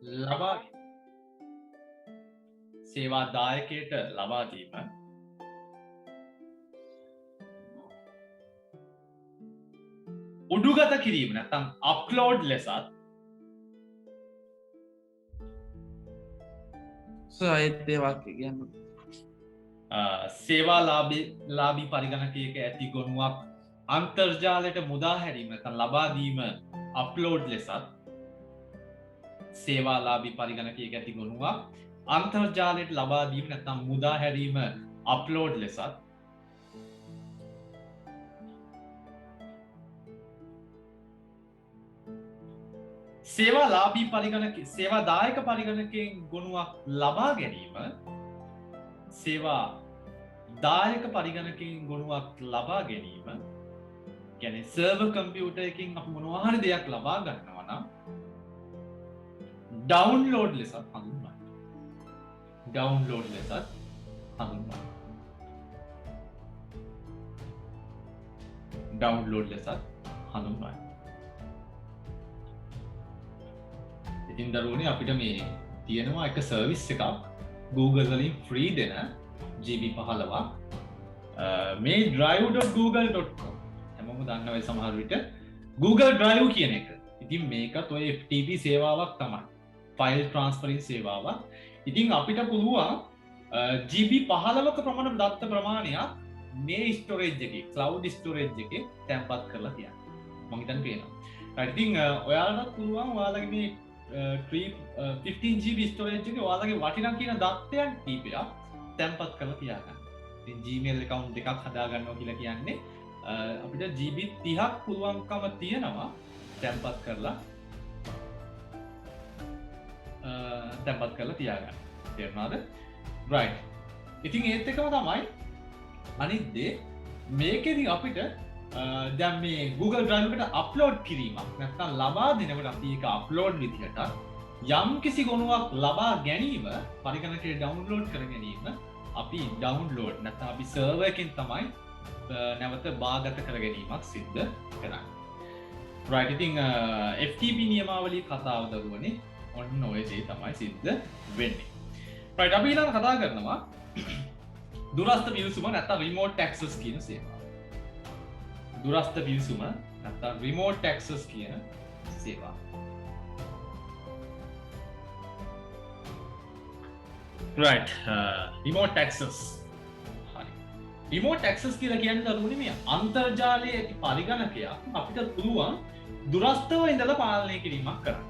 ලබා සේවා දායකයට ලබා දීම උඩුගත කිරීම නැත්නම් අප්ලෝඩ් ලෙසත් සාහිත්‍ය වාක්‍ය කියන්න සේවාලාභී පරිගණකයක ඇති ගොනුවක් අන්තර්ජාලයට මුදා හැරීම නැත්නම් ලබා දීම අප්ලෝඩ් ලෙසත් සේවාලාභී පරිගණකයක ඇති ගොනුවක් අන්තර්ජාලයට ලබා දීම නැත්නම් මුදා හැරීම අප්ලෝඩ් ලෙසත් සේවාලාභී පරිගණක සේවාදායක පරිගණකයෙන් ගොනුවක් ලබා ගැනීම සේවා දායක පරිගණකයෙන් ගොනුවක් ලබා ගැනීම කියන්නේ සර්වර් කම්පියුටර් එකකින් අපි මොනවා හරි දෙයක් ලබා ගන්නවා නම් ඩවුන්ලෝඩ් ලෙසත් හඳුන්වනවා. ඩවුන්ලෝඩ් ලෙසත් හඳුන්වනවා. ඩවුන්ලෝඩ් ලෙසත් හඳුන්වනවා. ඉතින් දරුවනේ අපිට මේ තියෙනවා එක සර්විස් එකක් Google වලින් ෆ්‍රී දෙන GB 15ක් මේ drive.google.com හැමෝම දන්නවා සමහර විට Google Drive කියන එක. ඉතින් මේකත් ඔය FTP සේවාවක් තමයි. ෆයිල් ට්‍රාන්ස්ෆරින් සේවාවක්. ඉතින් අපිට පුළුවන් GB 15ක ප්‍රමාණ දත්ත ප්‍රමාණයක් මේ ස්ටෝරේජ් එකේ cloud storage එකේ තැන්පත් කරලා තියන්න. මම හිතන්නේ පේනවා. right ඉතින් ඔයාලට පුළුවන් ඔයාලගේ මේ 15GB ස්ටෝරේජ් එකේ ඔයාලගේ වටිනා කියන දත්තයන් කීපයක් තැන්පත් කරලා තියාගන්න. ඉතින් Gmail account එකක් හදා ගන්නවා කියලා කියන්නේ අපිට GB 30ක් පුළුවන්කම තියෙනවා තැන්පත් කරලා තියාගන්න. තේරුණාද? right. ඉතින් ඒත් එකම තමයි අනිත් දේ මේකෙදි අපිට දැන් මේ Google Drive එකට අප්ලෝඩ් කිරීමක් නැත්නම් ලබා දෙනකොට අපි ඒක අප්ලෝඩ් විදිහට යම් කිසි ගොනුවක් ලබා ගැනීම පරිගණකයේ ඩවුන්ලෝඩ් කර ගැනීම අපි ඩවුන්ලෝඩ් නැත්නම් අපි සර්වර් එකෙන් තමයි නැවත බාගත කර ගැනීමක් සිද්ධ කරන්නේ. right ඉතින් FTP නියමාවලිය කතාව දරුවනේ ඔන්න ඔය දේ තමයි සිද්ධ වෙන්නේ. right අපි ඊළඟ කතා කරනවා දුරස්ථ විසුම නැත්නම් remote access කියන සේවාව. දුරස්ථ විසුම නැත්නම් remote access කියන සේවාව. right remote access හරි remote access කියලා කියන්නේ දරුවනේ මේ අන්තර්ජාලයේ ඇති පරිගණකයක් අපිට පුළුවන් දුරස්ථව ඉඳලා පාලනය කිරීමක් කරන්න.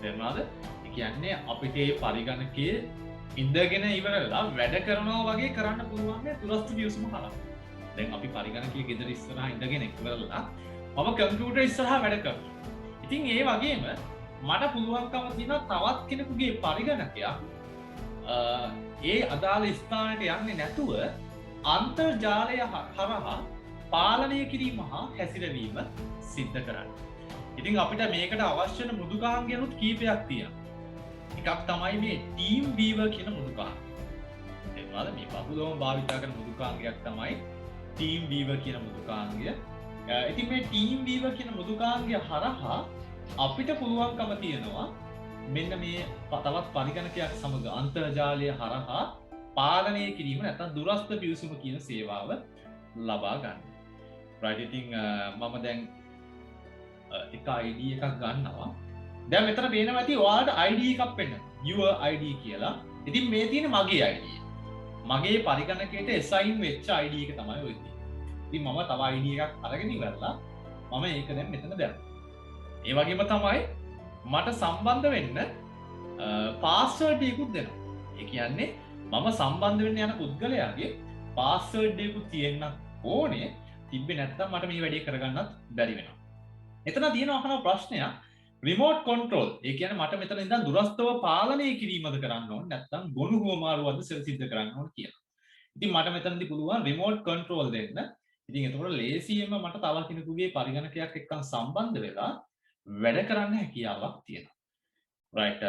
තේරුණාද? ඒ කියන්නේ අපිට මේ පරිගණකයේ ඉඳගෙන ඉවරලා වැඩ කරනවා වගේ කරන්න පුළුවන් මේ දුරස්ථ විසුම හරහා. දැන් අපි පරිගණකයේ ගෙදර ඉස්සරහා ඉඳගෙන ඉවරලා මම කම්පියුටර් ඉස්සරහා වැඩ කරනවා. ඉතින් ඒ වගේම මට පුළුවන්කම තියෙනවා තවත් කෙනෙකුගේ පරිගණකයක් ඒ අදාළ ස්ථානයට යන්නේ නැතුව අන්තර්ජාලය හරහා පාලනය කිරීම හා හැසිරවීම සිද්ධ කරන්න. ඉතින් අපිට මේකට අවශ්‍ය වෙන මෘදුකාංගයනුත් කීපයක් තියෙනවා. එකක් තමයි මේ ටීම් වීවර් කියන මෘදුකාංගය. එතනවාද මේ බහුලවම භාවිත කරන මෘදුකාංගයක් තමයි ටීම් වීවර් කියන මෘදුකාංගය. ඉතින් මේ ටීම් වීවර් කියන මෘදුකාංගය හරහා අපිට පුළුවන්කම තියෙනවා මෙන්න මේ තවත් පරිගණකයක් සමග අන්තර්ජාලය හරහා පාලනය කිරීම නැත්නම් දුරස්ථ පිවිසුම කියන සේවාව ලබා ගන්න. right ඉතින් මම දැන් එක ID එකක් ගන්නවා. දැන් මෙතන පේනවා ඇති ඔයාලට ID එකක් පෙන්නනවා. your ID කියලා. ඉතින් මේ තියෙන මගේ ID එක. මගේ පරිගණකයට assign වෙච්ච ID එක තමයි ඔය තියෙන්නේ. ඉතින් මම තව ID එකක් අරගෙන ඉවරලා මම ඒක දැන් මෙතන දැම්මා. ඒ වගේම තමයි මට සම්බන්ධ වෙන්න පාස්වර්ඩ් එකකුත් දෙනවා. ඒ කියන්නේ මම සම්බන්ධ වෙන්න යන පුද්ගලයාගේ පාස්වර්ඩ් එකකුත් තියෙන්න ඕනේ. තිබ්බේ නැත්නම් මට මේ වැඩේ කරගන්නත් බැරි වෙනවා. එතන තියෙන අහන ප්‍රශ්නයක් රිමෝට් කන්ට්‍රෝල්. ඒ කියන්නේ මට මෙතන ඉඳන් දුරස්ථව පාලනය කිරීමද කරන්න ඕනේ නැත්නම් ගොනු හුවමාරුවක්ද සිද්ධ කරන්න ඕනේ කියලා. ඉතින් මට මෙතනදී පුළුවන් රිමෝට් කන්ට්‍රෝල් දෙන්න. ඉතින් එතකොට ලේසියෙන්ම මට තව කෙනෙකුගේ පරිගණකයක් එක්ක සම්බන්ධ වෙලා වැඩ කරන්න හැකියාවක් තියෙනවා. right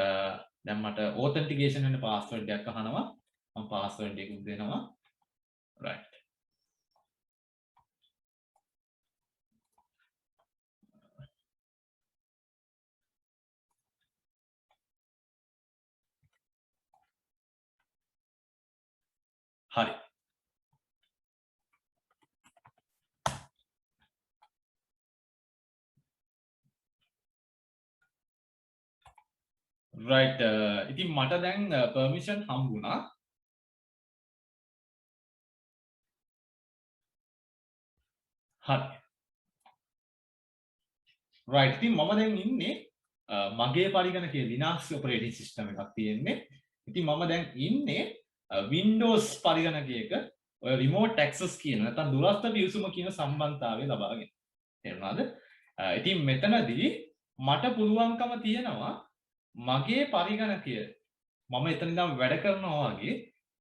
දැන් මට authentication වෙන password එකක් අහනවා. මම password එකක් දෙනවා. right හරි. right ඉතින් මට දැන් permission හම්බුණා. හරි. right ඉතින් මම දැන් ඉන්නේ මගේ පරිගණකයේ Linux operating system එකක් තියෙන්නේ. ඉතින් මම දැන් ඉන්නේ Windows පරිගණකයක ඔය remote access කියන නැත්නම් දුරස්ථ පිවිසුම කියන සම්බන්ධතාවය ලබාගෙන. තේරුණාද? ඉතින් මෙතනදී මට පුළුවන්කම තියෙනවා මගේ පරිගණකය මම එතන ඉඳන් වැඩ කරනවා වගේ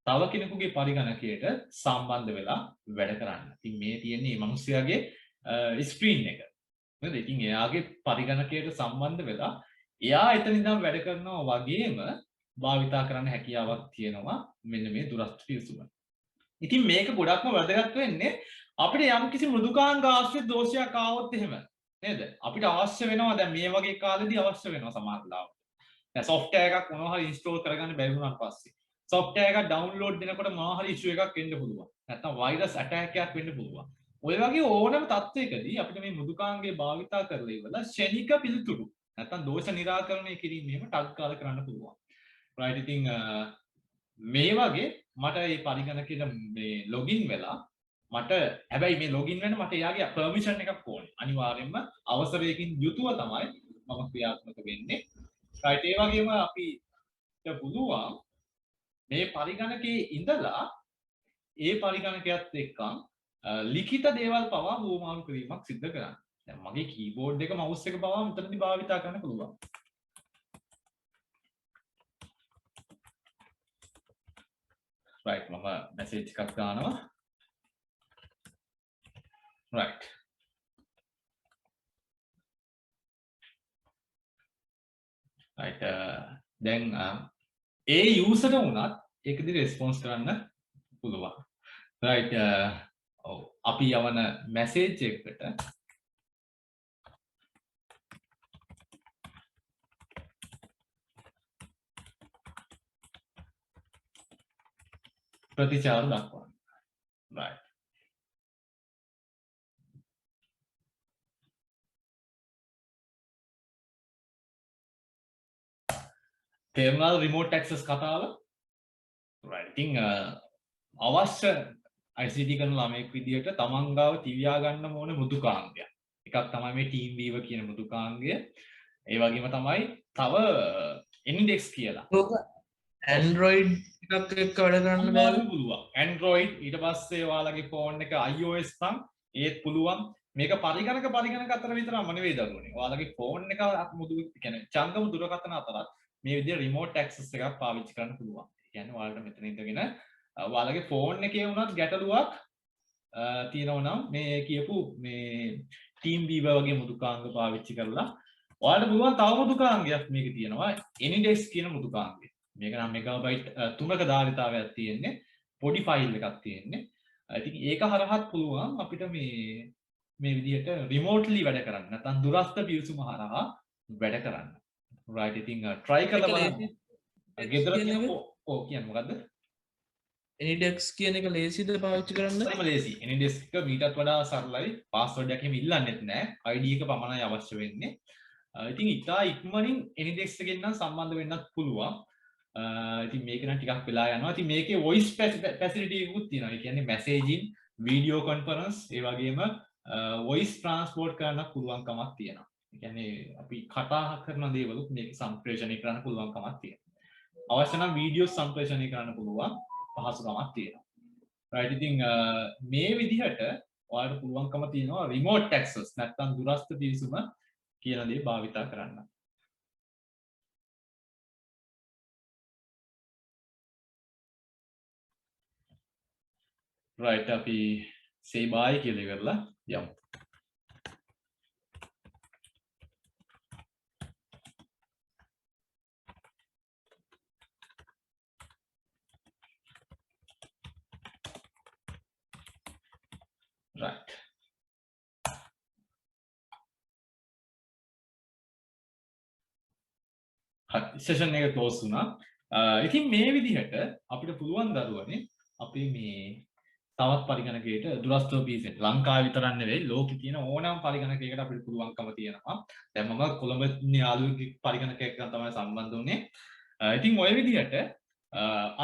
තව කෙනෙකුගේ පරිගණකයට සම්බන්ධ වෙලා වැඩ කරන්න. ඉතින් මේ තියෙන්නේ මේ මිනිස්යාගේ ස්ක්‍රීන් එක. නේද? ඉතින් එයාගේ පරිගණකයට සම්බන්ධ වෙලා එයා එතන ඉඳන් වැඩ කරනවා වගේම භාවිතා කරන්න හැකියාවක් තියෙනවා මෙන්න මේ දුරස්ථ පිවිසුම. ඉතින් මේක ගොඩක්ම වැදගත් වෙන්නේ අපිට යම්කිසි මෘදුකාංග ආශ්‍රිත දෝෂයක් ආවොත් එහෙම නේද? අපිට අවශ්‍ය වෙනවා දැන් මේ වගේ කාලෙදී අවශ්‍ය වෙනවා සමහර ලාවට. දැන් software එකක් මොනවා හරි install කරගන්න බැරි වුණාට පස්සේ software එකක් download දෙනකොට මොනවා හරි issue එකක් එන්න පුළුවන්. නැත්නම් virus attack එකක් වෙන්න පුළුවන්. ඔය වගේ ඕනම තත්ත්වයකදී අපිට මේ මෘදුකාංගය භාවිතා කරලා ඉවරලා ෂණික පිළිතුරු නැත්නම් දෝෂ නිරාකරණය කිරීම එහෙම ටග් කාල කරන්න පුළුවන්. right ඉතින් මේ වගේ මට මේ පරිගණකයට මේ login වෙලා මට හැබැයි මේ login වෙන්න මට එයාගේ permission එකක් ඕනේ. අනිවාර්යයෙන්ම අවසරයකින් යුතුව තමයි මම ක්‍රියාත්මක වෙන්නේ. right ඒ වගේම අපිට පුළුවන් මේ පරිගණකයේ ඉඳලා ඒ පරිගණකයත් එක්කම ලිඛිත දේවල් පවා හුවමාරු කිරීමක් සිදු කරන්න. දැන් මගේ keyboard එක mouse එක පවා මෙතනදී භාවිතා කරන්න පුළුවන්. right මම message එකක් දානවා. right right දැන් ඒ user ට උනත් ඒකදී response කරන්න පුළුවන්. right ඔව් අපි යවන message එකකට ප්‍රතිචාර දක්වන්න. right තේරුණාද remote access කතාව? right ඉතින් අවශ්‍ය ICT කරන ළමයෙක් විදියට තමන් ගාව තියා ගන්න ඕන මෘදුකාංගයක්. එකක් තමයි මේ TeamViewer කියන මෘදුකාංගය. ඒ වගේම තමයි තව Index කියලා. ඕක Android එකක් එක්ක වැඩ කරන්න බෑ. පුළුවන්. Android ඊට පස්සේ ඔයාලගේ ෆෝන් එක iOS නම් ඒත් පුළුවන්. මේක පරිගණක අතර විතරම නෙවෙයි දරුවනේ. ඔයාලගේ ෆෝන් එක මුදු කියන්නේ ජංගම දුරකථන අතරත් මේ විදිහට remote access එකක් පාවිච්චි කරන්න පුළුවන්. ඒ කියන්නේ ඔයාලට මෙතන ඉඳගෙන ඔයාලගේ ෆෝන් එකේ වුණත් ගැටලුවක් තියෙනවා නම් මේ කියපු මේ TeamViewer වගේ මෘදුකාංග පාවිච්චි කරලා ඔයාලට පුළුවන් තව මෘදුකාංගයක් මේක තියෙනවා Anydesk කියන මෘදුකාංගය. මේක නම් මෙගාබයිට් 3ක ධාරිතාවයක් තියෙන්නේ. පොඩි ෆයිල් එකක් තියෙන්නේ. ඉතින් ඒක හරහාත් පුළුවන් අපිට මේ විදිහට රිමෝට්ලි වැඩ කරන්න. නැත්නම් දුරස්ථ පිවිසුම හරහා වැඩ කරන්න. right ඉතින් try කරලා බලන්න. ගෙදර තියෙන ඔව් කියන්නේ මොකද්ද? Anydex කියන එක ලේසිද පාවිච්චි කරන්න? හරිම ලේසි. Anydesk එක මීටත් වඩා සරලයි. password එකක් එහෙම ඉල්ලන්නෙත් නැහැ. ID එක පමණයි අවශ්‍ය වෙන්නේ. ඉතින් ඉතා ඉක්මනින් Anydex එකෙන් නම් සම්බන්ධ වෙන්නත් පුළුවන්. ඉතින් මේක නම් ටිකක් වෙලා යනවා. ඉතින් මේකේ voice facility එකකුත් තියෙනවා. ඒ කියන්නේ messaging, video conference, ඒ වගේම voice transport කරන්න පුළුවන්කමක් තියෙනවා. ඒ කියන්නේ අපි කතා කරන දේවලුත් මේක සම්ප්‍රේෂණය කරන්න පුළුවන්කමක් තියෙනවා. අවශ්‍ය නම් වීඩියෝ සම්ප්‍රේෂණය කරන්න පුළුවන් පහසුකමක් තියෙනවා. right ඉතින් මේ විදිහට ඔයාලට පුළුවන්කම තියෙනවා remote access නැත්නම් දුරස්ථ පිවිසුම කියන දේ භාවිතා කරන්න. right අපි say bye කියලා ඉවරලා යමු. right හරි session එක close වුණා. ඉතින් මේ විදිහට අපිට පුළුවන් දරුවනේ අපි මේ තවත් පරිගණකයකට දුරස්ථව පිවිසෙන්න. ලංකාවේ විතරක් නෙවෙයි ලෝකෙ තියෙන ඕනෑම පරිගණකයකට අපිට පුළුවන්කම තියෙනවා. දැන් මම කොළඹ යාළුවෙක්ගේ පරිගණකයක් ගන්න තමයි සම්බන්ධ වුණේ. ඉතින් ওই විදිහට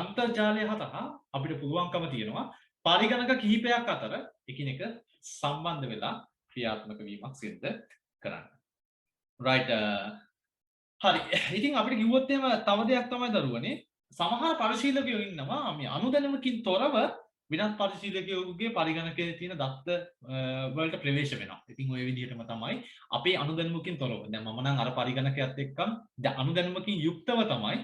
අන්තර්ජාලය හරහා අපිට පුළුවන්කම තියෙනවා පරිගණක කිහිපයක් අතර එකිනෙක සම්බන්ධ වෙලා ක්‍රියාත්මක වීමක් සිද්ධ කරන්න. right හරි. ඉතින් අපිට කිව්වොත් එහෙම තව දෙයක් තමයි දරුවනේ. සමහර පරිශීලකයෝ ඉන්නවා මේ අනුදැනුමකින් තොරව විනත් පරිශීලකයෙකුගේ පරිගණකයේ තියෙන දත්ත වලට ප්‍රවේශ වෙනවා. ඉතින් ওই විදිහටම තමයි අපේ අනුදැනුමකින් තොරව. දැන් මම නම් අර පරිගණකයත් එක්කම අනුදැනුමකින් යුක්තව තමයි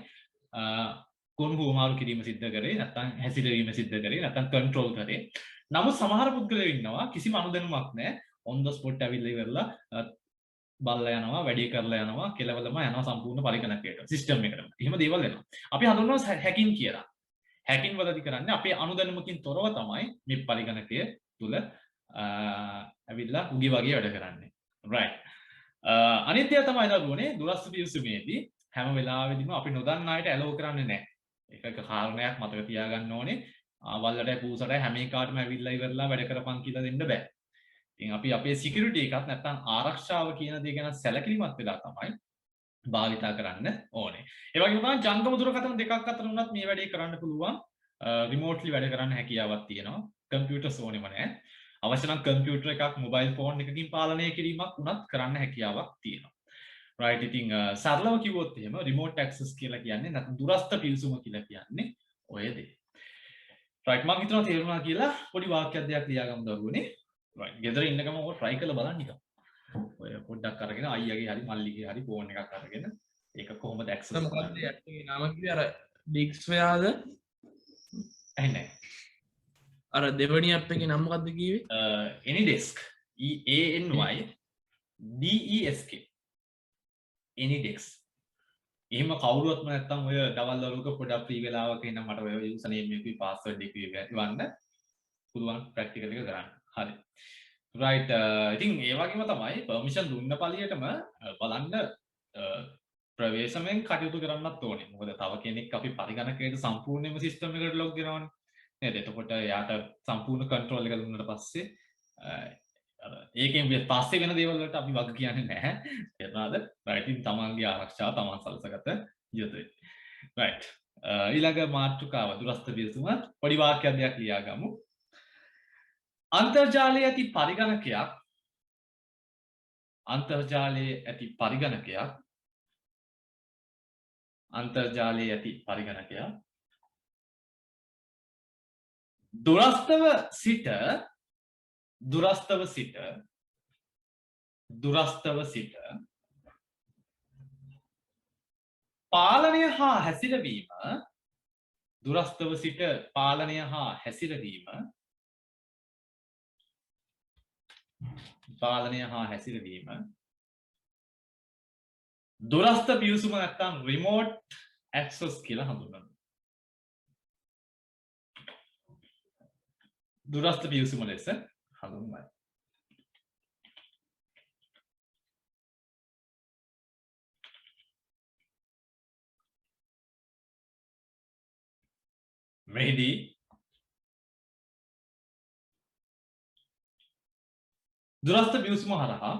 කොන් හුවමාරු කිරීම සිද්ධ කරේ, නැත්නම් හැසිරවීම සිද්ධ කරේ, නැත්නම් කන්ට්‍රෝල් කරේ. නමුත් සමහර පුද්ගලයෝ ඉන්නවා කිසිම අනුදැනුමක් නැහැ. on the spot ඇවිල්ලා ඉවරලා බල්ලා යනවා, වැඩි කරලා යනවා, කෙලවලම යනවා සම්පූර්ණ පරිගණකයට, සිස්ටම් එකටම. එහෙම දේවල් වෙනවා. අපි හඳුන්වනවා හැකින් කියලා. හැකින් වලදී කරන්නේ අපේ අනුදැනුමකින් තොරව තමයි මේ පරිගණකය තුල ඇවිල්ලා උගේ වගේ වැඩ කරන්නේ. right. අනිත් දේ තමයි දරුවනේ දුරස්ථ පිවිසුමේදී හැම වෙලාවෙදිම අපි නොදන්න අයට ඇලෝ කරන්නේ නැහැ. ඒක කාරණයක් මතක තියාගන්න ඕනේ. වල්ලටයි පූසටයි හැම එකාටම ඇවිල්ලා ඉවරලා වැඩ කරපන් කියලා දෙන්න බෑ. ඉතින් අපි අපේ සිකියුරිටි එකත් නැත්නම් ආරක්ෂාව කියන දේ ගැන සැලකිලිමත් වෙලා තමයි භාවිතා කරන්න ඕනේ. ඒ වගේම තමයි ජංගම දුරකථන දෙකක් අතර උනත් මේ වැඩේ කරන්න පුළුවන්. රිමෝට්ලි වැඩ කරන්න හැකියාවක් තියෙනවා. කම්පියුටර්ස් ඕනෙම නැහැ. අවශ්‍ය නම් කම්පියුටර් එකක්, මොබයිල් ෆෝන් එකකින් පාලනය කිරීමක් උනත් කරන්න හැකියාවක් තියෙනවා. right. ඉතින් සරලව කිව්වොත් එහෙම රිමෝට් ඇක්සස් කියලා කියන්නේ නැත්නම් දුරස්ථ පිවිසුම කියලා කියන්නේ ඔය දේ. right. මම හිතනවා තේරුණා කියලා පොඩි වාක්‍යයක් දෙයක් ලියාගමු දරුවනේ. right. ගෙදර ඉන්න ගමන් ඔය try කරලා බලන්න නිකන්. ඔය පොඩ්ඩක් අරගෙන අයියාගේ හරි මල්ලිගේ හරි ෆෝන් එකක් අරගෙන ඒක කොහොමද ඇක්සස් කරන්නේ? මොකක්ද යන්නේ නම කිව්වේ අර ඩික්ස්ෆයාද? ඇන්නේ. අර දෙවනි ඇප් එකේ නම මොකක්ද කිව්වේ? AnyDesk. ANYDESK. AnyDesk. එහෙම කවුරුවත්ම නැත්තම් ඔය දවල් වලක පොඩක් ෆ්‍රී වෙලාවක ඉන්න මට ඔය යූසර් නේම් එකේ පාස්වර්ඩ් එක ඉවන්න පුළුවන් ප්‍රැක්ටිකල් එක කරන්න. හරි. right. ඉතින් ඒ වගේම තමයි පර්මිෂන් දුන්න පළියටම බලන්න ප්‍රවේශමෙන් කටයුතු කරන්නත් ඕනේ. මොකද තව කෙනෙක් අපි පරිගණකයට සම්පූර්ණයෙන්ම සිස්ටම් එකට ලොග් කරනවනේ. නේද? එතකොට යාට සම්පූර්ණ කන්ට්‍රෝල් එක දුන්නාට පස්සේ ඒකෙන් පස්සේ වෙන දේවල් වලට අපි වග කියන්නේ නැහැ. තේරුණාද? right. ඉතින් තමන්ගේ ආරක්ෂාව තමන් සලසගත යුතුයි. right. ඊළඟ මාතෘකාව දුරස්ථ පිවිසුම පොඩි වාක්‍යයක් දෙයක් ලියාගමු. අන්තර්ජාලයේ ඇති පරිගණකයක් දුරස්ථව සිට පාලනය හා හැසිරවීම දුරස්ථ පිවිසුම නැත්නම් රිමෝට් ඇක්සස් කියලා හඳුන්වනවා. දුරස්ථ පිවිසුම ලෙස හඳුන්වනවා. මෙහිදී දුරස්ථ පිවිසුම හරහා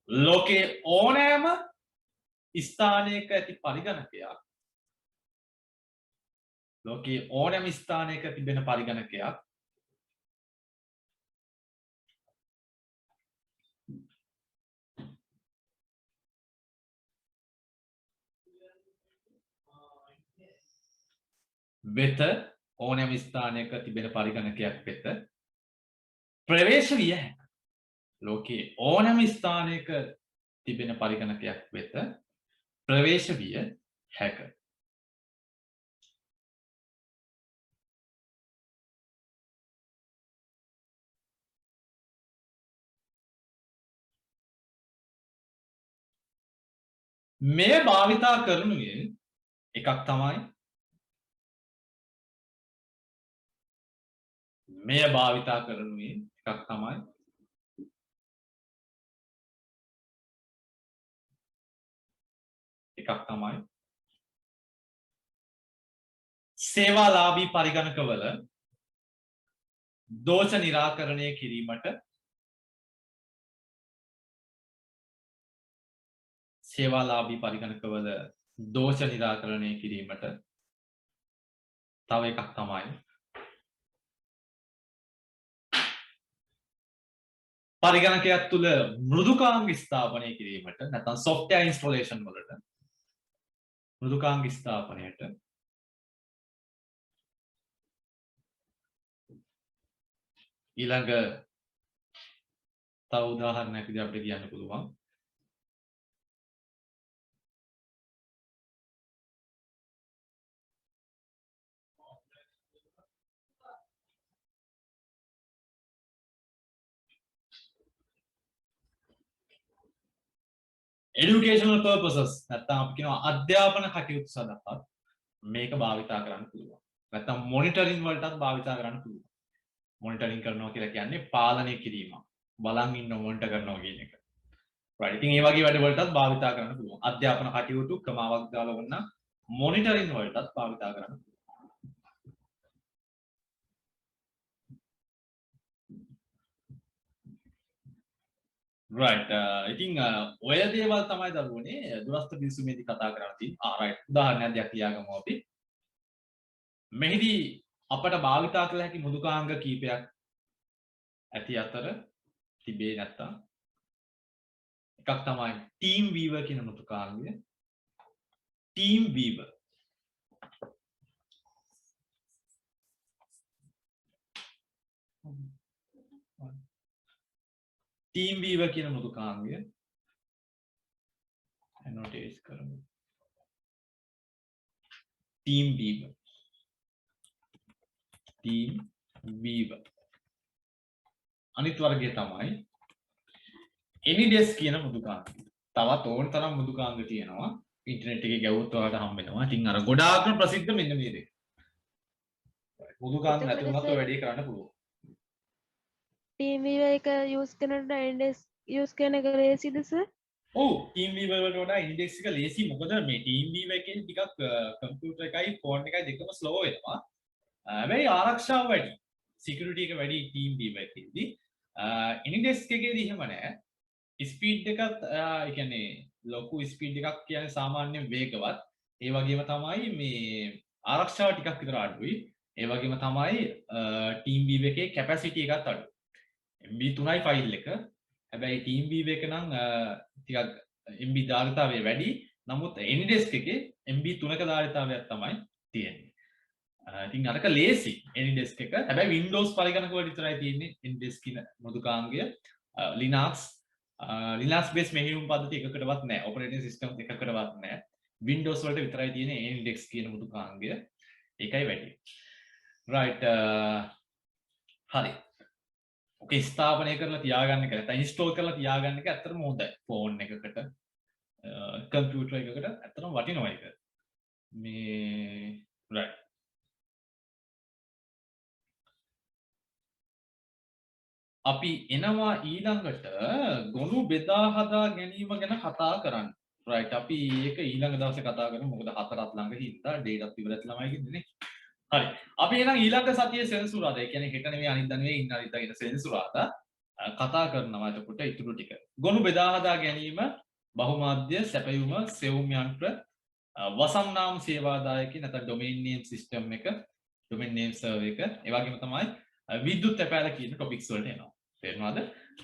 ලෝකයේ ඕනෑම ස්ථානයක ඇති පරිගණකයක් තිබෙන පරිගණකයක් වෙත ඕනෑම ස්ථානයක තිබෙන පරිගණකයක් වෙත ප්‍රවේශ විය හැකියි. ලෝකයේ ඕනෑම ස්ථානයක තිබෙන පරිගණකයක් වෙත ප්‍රවේශ විය හැකියි. මෙය භාවිතා කරනුයෙන් එකක් තමයි සේවාලාභී පරිගණකවල දෝෂ නිරාකරණය කිරීමට සේවාලාභී පරිගණකවල දෝෂ නිරාකරණය කිරීමට තව එකක් තමයි පරිගණකයක් තුළ මෘදුකාංග ස්ථාපනය කිරීමට නැත්නම් software installation වලට මෘදුකාංග ස්ථාපනයට ඊළඟ තව උදාහරණයක් විදිහට අපිට කියන්න පුළුවන් educational purposes නැත්නම් අපි කියනවා අධ්‍යාපන කටයුතු සඳහා මේක භාවිතා කරන්න පුළුවන්. නැත්නම් මොනිටරින් වලටත් භාවිතා කරන්න පුළුවන්. මොනිටරින් කරනවා කියලා කියන්නේ පාලනය කිරීම. බලන් ඉන්න මොනිටර් කරනවා කියන එක. right. ඉතින් මේ වගේ වැඩ වලටත් භාවිතා කරන්න පුළුවන්. අධ්‍යාපන කටයුතු ක්‍රමාවක් දාලා වුණා මොනිටරින් වලටත් භාවිතා කරන්න පුළුවන්. right. ඉතින් ඔය දේවල් තමයි දරුවනේ දුරස්ත පිවිසුමේදී කතා කරලා තියෙන්නේ. right. උදාහරණයක් දෙයක් ලියාගමු අපි. මෙහිදී අපට භාවිතා කළ හැකි මෘදුකාංග කීපයක් ඇති අතර තිබේ නැත්තම් එකක් තමයි team viewer කියන මෘදුකාංගය. team viewer team viewer කියන මෘදුකාංගය annotate කරමු. team viewer අනිත් වර්ගය තමයි AnyDesk කියන මෘදුකාංගය. තවත් ඕන තරම් මෘදුකාංග තියෙනවා. ඉන්ටර්නෙට් එකේ ගැවුවොත් ඔයාලට හම්බ වෙනවා. ඉතින් අර ගොඩාක්ම ප්‍රසිද්ධ මෙන්න මේ දෙක. මෘදුකාංග නැති වුණත් ඔය වැඩේ කරන්න පුළුවන්. team viewer එක use කරනකොට AnyDesk use කරන එක ලේසිද සර්? ඔව් team viewer වලට වඩා AnyDesk එක ලේසි. මොකද මේ team viewer එකේ ටිකක් කම්පියුටර් එකයි ෆෝන් එකයි දෙකම slow වෙනවා. හැබැයි ආරක්ෂාව වැඩි. security එක වැඩි team viewer එකේදී. AnyDesk එකේදී එහෙම නැහැ. ස්පීඩ් එකත් ඒ කියන්නේ ලොකු ස්පීඩ් එකක් කියන්නේ සාමාන්‍ය වේගවත්. ඒ වගේම තමයි මේ ආරක්ෂාව ටිකක් විතර අඩුයි. ඒ වගේම තමයි team viewer එකේ capacity එකත් අඩුයි. MB 3යි ෆයිල් එක. හැබැයි team viewer එක නම් ටිකක් MB ධාරිතාවය වැඩි. නමුත් AnyDesk එකේ MB 3ක ධාරිතාවයක් තමයි තියෙන්නේ. ඉතින් අරක ලේසි AnyDesk එක. හැබැයි Windows පරිගණක වල විතරයි තියෙන්නේ AnyDesk කියන මෘදුකාංගය. Linux based මෙහෙයුම් පද්ධති එකකටවත් නැහැ. operating system එකකටවත් නැහැ. Windows වලට විතරයි තියෙන්නේ AnyDesk කියන මෘදුකාංගය. ඒකයි වැඩි. right. හරි. ඔකේ ස්ථාපනය කරලා තියාගන්න එක නැත්නම් ඉන්ස්ටෝල් කරලා තියාගන්න එක ඇත්තටම හොඳයි. ෆෝන් එකකට කම්පියුටර් එකකට ඇත්තටම වටිනවා ඒක. මේ right. අපි එනවා ඊළඟට ගොනු බෙදා හදා ගැනීම ගැන කතා කරන්න. right. අපි ඒක ඊළඟ දවසේ කතා කරමු. මොකද හතරත් ළඟ හින්දා ඩේටත් ඉවරත් ළමයි කිව්නේ. හරි. අපි එහෙනම් ඊළඟ සතියේ සෙන්සුරාදා. ඒ කියන්නේ හෙට නෙවෙයි අනිද්දා නෙවෙයි ඉන්න අනිද්දා කියන සෙන්සුරාදා කතා කරනවා එතකොට ඊටු ටික. ගොනු බෙදා හදා ගැනීම, බහුමාධ්‍ය සැපයුම, සෙවුම් යන්ත්‍ර, වසම් නාම සේවාදායකී නැත්නම් ඩොමේන් නේම් සිස්ටම් එක, ඩොමේන් නේම් සර්වර් එක, ඒ වගේම තමයි විද්‍යුත් තැපෑල කියන ටොපික්ස් වලට එනවා. තේරුණාද?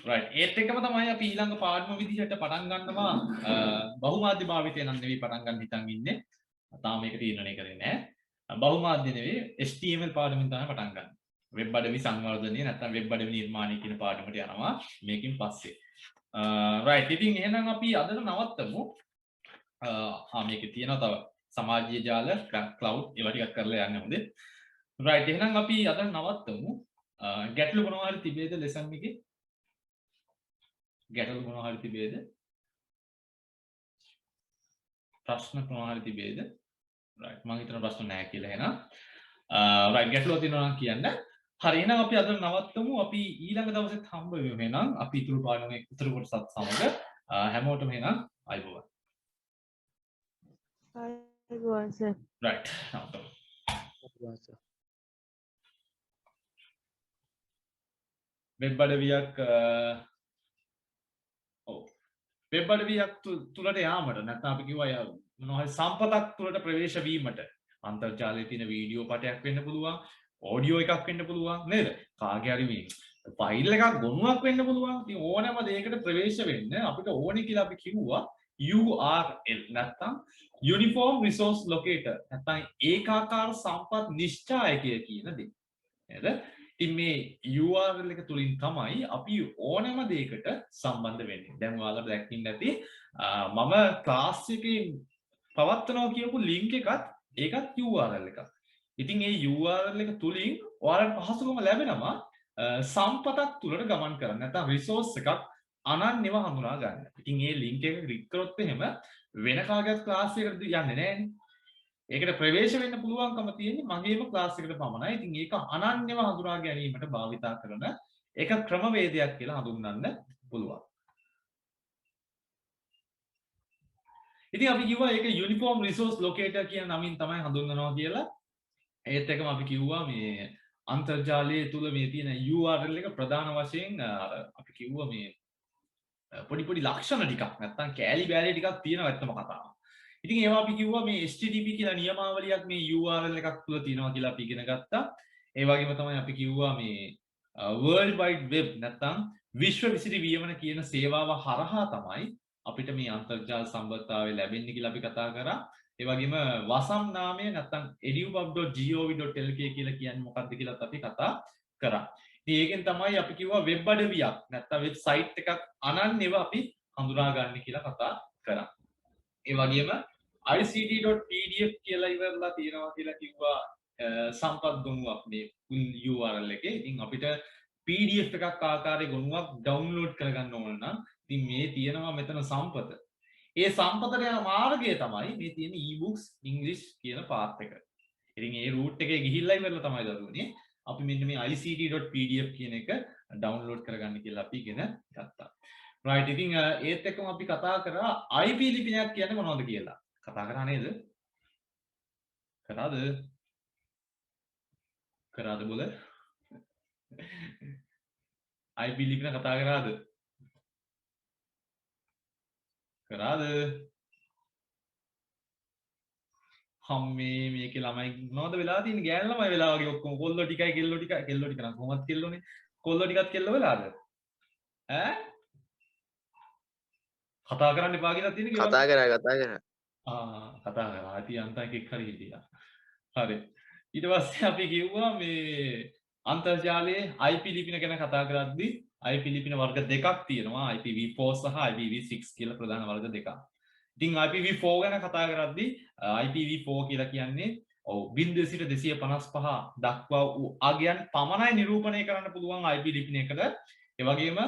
right. ඒත් එක්කම තමයි අපි ඊළඟ පාඩම විදිහට පටන් ගන්නවා බහුමාධ්‍ය භාවිතය නම් නෙවෙයි පටන් ගන්න හිතන් ඉන්නේ. තාම මේක තීරණය කරේ නැහැ. බහුමාධ්‍ය නෙවෙයි HTML පාඩමින් තමයි පටන් ගන්න. වෙබ් අඩවි සංවර්ධනය නැත්නම් වෙබ් අඩවි නිර්මාණය කියන පාඩමට යනවා මේකෙන් පස්සේ. right. ඉතින් එහෙනම් අපි අදට නවත්තමු. මේකේ තියෙනවා තව සමාජීය ජාල, cloud ඒවා ටිකක් කරලා යන්න හොඳේ. right. එහෙනම් අපි අද නවත්තමු. ගැටලු මොනවා හරි තිබේද ලෙසන් එකේ? ගැටලු මොනවා හරි තිබේද? ප්‍රශ්න මොනවා හරි තිබේද? right. මම හිතන ප්‍රශ්න නැහැ කියලා එහෙනම්. right. ගැටලුවක් තියෙනවා නම් කියන්න. හරි එහෙනම් අපි අද නවත්තමු. අපි ඊළඟ දවසෙත් හම්බ වෙමු එහෙනම්. අපි ඊතුරු පාඩමේ ඉතුරු කොටසත් සමග හැමෝටම එහෙනම් අයබෝවන්. අයබෝවන් සර්. right. නවත්තමු. වෙබ් අඩවියක් ඔව් වෙබ් අඩවියක් තුලට යාමට නැත්නම් අපි කිව්වා මොනවා හරි සම්පතක් තුලට ප්‍රවේශ වීමට අන්තර්ජාලයේ තියෙන වීඩියෝ පටයක් වෙන්න පුළුවන් ඔඩියෝ එකක් වෙන්න පුළුවන් නේද කාගේ හරි මේ ෆයිල් එකක් ගොනුවක් වෙන්න පුළුවන් ඉතින් ඕනෑම දෙයකට ප්‍රවේශ වෙන්න අපිට ඕනේ කියලා අපි කිව්වා URL නැත්නම් Uniform Resource Locator නැත්නම් ඒකාකාර සම්පත් නිශ්චායකය කියන දේ නේද ඉතින් මේ URL එක තුලින් තමයි අපි ඕනෑම දෙයකට සම්බන්ධ වෙන්නේ. දැන් ඔයාලට දැක්කින් නැති මම ක්ලාස් එකේ පවත්වනවා කියපු ලින්ක් එකත් ඒකත් URL එකක්. ඉතින් මේ URL එක තුලින් ඔයාලට පහසුකම ලැබෙනවා සම්පතක් තුලට ගමන් කරන්න. නැත්නම් රිසෝස් එකක් අනන්‍යව හඳුනා ගන්න. ඉතින් මේ ලින්ක් එක ක්ලික් කරොත් එහෙම වෙන කාගේත් ක්ලාස් එකකට යන්නේ නැහැ. ඒකට ප්‍රවේශ වෙන්න පුළුවන්කම තියෙන්නේ මගේම ක්ලාස් එකට පමණයි. ඉතින් ඒක අනන්‍යව හඳුනා ගැනීමට භාවිතා කරන එක ක්‍රමවේදයක් කියලා හඳුන්වන්න පුළුවන්. ඉතින් අපි කිව්වා ඒක Uniform Resource Locator කියන නමින් තමයි හඳුන්වනවා කියලා. ඒත් එකම අපි කිව්වා මේ අන්තර්ජාලයේ තුල මේ තියෙන URL එක ප්‍රධාන වශයෙන් අපි කිව්වා මේ පොඩි පොඩි ලක්ෂණ ටිකක් නැත්තම් කෑලි බෑලි ටිකක් තියෙනවා ඇත්තම කතාව. ඉතින් ඒවා අපි කිව්වා මේ HTTP කියලා නියමාවලියක් මේ URL එකක් තුල තියෙනවා කියලා අපි ඉගෙන ගත්තා. ඒ වගේම තමයි අපි කිව්වා මේ World Wide Web නැත්තම් විශ්ව විසිරි වියමන කියන සේවාව හරහා තමයි අපිට මේ අන්තර්ජාල සම්බන්ධතාවය ලැබෙන්නේ කියලා අපි කතා කරා. ඒ වගේම වසම් නාමය නැත්තම් edupub.gov.lk කියලා කියන්නේ මොකක්ද කියලාත් අපි කතා කරා. ඉතින් ඒකෙන් තමයි අපි කිව්වා වෙබ් අඩවියක් නැත්තම් වෙබ්සයිට් එකක් අනන්‍යව අපි හඳුනා ගන්න කියලා කතා කරා. ඒ වගේම ict.pdf කියලා ඉවරලා තියෙනවා කියලා කිව්වා සම්පත් ගොනුවක් මේ URL එකේ. ඉතින් අපිට PDF එකක් ආකාරයේ ගොනුවක් ඩවුන්ලෝඩ් කරගන්න ඕන නම් ඉතින් මේ තියෙනවා මෙතන සම්පත. ඒ සම්පතට යන මාර්ගය තමයි මේ තියෙන e-books English කියන පාත් එක. ඉතින් ඒ route එකේ ගිහිල්ලා ඉවරලා තමයි දරුවනේ අපි මෙන්න මේ ict.pdf කියන එක ඩවුන්ලෝඩ් කරගන්න කියලා අපි ඉගෙන ගත්තා. right ඉතින් ඒත් එක්කම අපි කතා කරා IP ලිපිනයක් කියන්නේ මොනවද කියලා. කතා කරා නේද? කරාද? කරාද බොල? IP ලිපින කතා කරාද? කරාද? හම්මේ මේකේ ළමයි මොනවද වෙලා තියෙන්නේ? ගෑනු ළමයි වෙලා වගේ ඔක්කොම කොල්ලෝ ටිකයි කෙල්ලෝ ටික නම් කොහොමද කෙල්ලෝනේ? කොල්ලෝ ටිකත් කෙල්ලෝ වෙලාද? ඈ? කතා කරන්න එපා කියලා තියෙන කියලා කතා කරා කතා කරා ඉතින් අන්තයක් එක්ක හරි හිටියා හරි ඊට පස්සේ අපි කිව්වා මේ අන්තර්ජාලයේ IP ලිපින ගැන කතා කරද්දී IP ලිපින වර්ග දෙකක් තියෙනවා IPv4 සහ IPv6 කියලා ප්‍රධාන වර්ග දෙකක්. ඉතින් IPv4 ගැන කතා කරද්දී IPv4 කියලා කියන්නේ ඔව් 0 සිට 255 දක්වා වූ අගයන් පමණයි නිරූපණය කරන්න පුළුවන් IP ලිපිනයකට. ඒ වගේම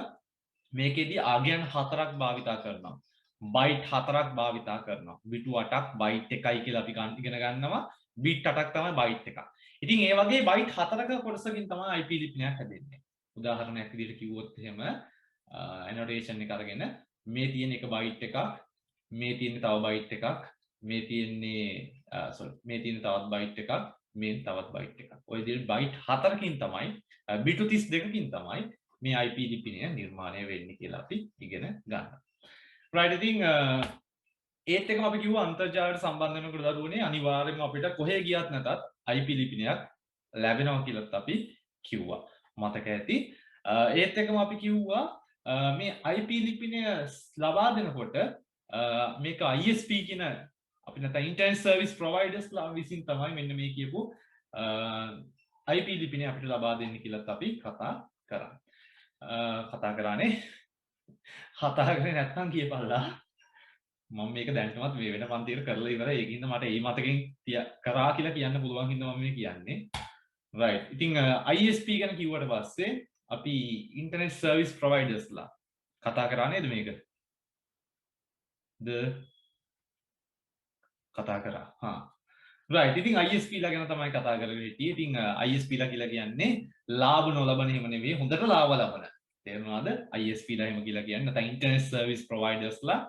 මේකෙදී අගයන් 4ක් භාවිතා කරනවා. බයිට් 4ක් භාවිතා කරනවා. බිටු 8ක් බයිට් 1යි කියලා අපි ඉගෙන ගන්නවා. බිට් 8ක් තමයි බයිට් එකක්. ඉතින් ඒ වගේ බයිට් 4ක කොටසකින් තමයි IP ලිපිනයක් හැදෙන්නේ. උදාහරණයක් විදිහට කිව්වොත් එහෙම annotation එක අරගෙන මේ තියෙන එක බයිට් එකක්, මේ තියෙන තව බයිට් එකක්, මේ තියෙන්නේ මේ තියෙන තවත් බයිට් එකක්, මේ තවත් බයිට් එකක්. ඔය විදිහට බයිට් 4කින් තමයි බිටු 32කින් තමයි මේ IP ලිපිනය නිර්මාණය වෙන්නේ කියලා අපි ඉගෙන ගන්නවා. right ඉතින් ඒත් එකම අපි කිව්වා අන්තර්ජාලයට සම්බන්ධ වෙනකොට දරුවනේ අනිවාර්යයෙන්ම අපිට කොහේ ගියත් නැතත් IP ලිපිනයක් ලැබෙනවා කියලාත් අපි කිව්වා. මතක ඇති. ඒත් එකම අපි කිව්වා මේ IP ලිපිනය ලබා දෙනකොට මේක ISP කියන අපි නැත්නම් ඉන්ටර්නෙට් සර්විස් ප්‍රොවයිඩර්ස් ලා විසින් තමයි මෙන්න මේ කියපු IP ලිපිනය අපිට ලබා දෙන්නේ කියලාත් අපි කතා කරා. කතා කරානේ කතා කරේ නැත්නම් කියපල්ලා මම මේක දැන්ටමත් මේ වෙන පන්තියකට කරලා ඉවරයි ඒකින්ද මට මේ මතකෙන් කරා කියලා කියන්න පුළුවන් හින්දා මම මේ කියන්නේ right ඉතින් ISP ගැන කිව්වට පස්සේ අපි ඉන්ටර්නෙට් සර්විස් ප්‍රොවයිඩර්ස් ලා කතා කරා නේද මේක කතා කරා right ඉතින් ISP ලා ගැන තමයි කතා කරගෙන හිටියේ ඉතින් ISP ලා කියලා කියන්නේ ලාභ නොලබන එහෙම නෙවෙයි හොඳට ලාභ ලබන තේරුණාද ISP ලා එහෙම කියලා කියන්නේ නැත්නම් ඉන්ටර්නෙට් සර්විස් ප්‍රොවයිඩර්ස් ලා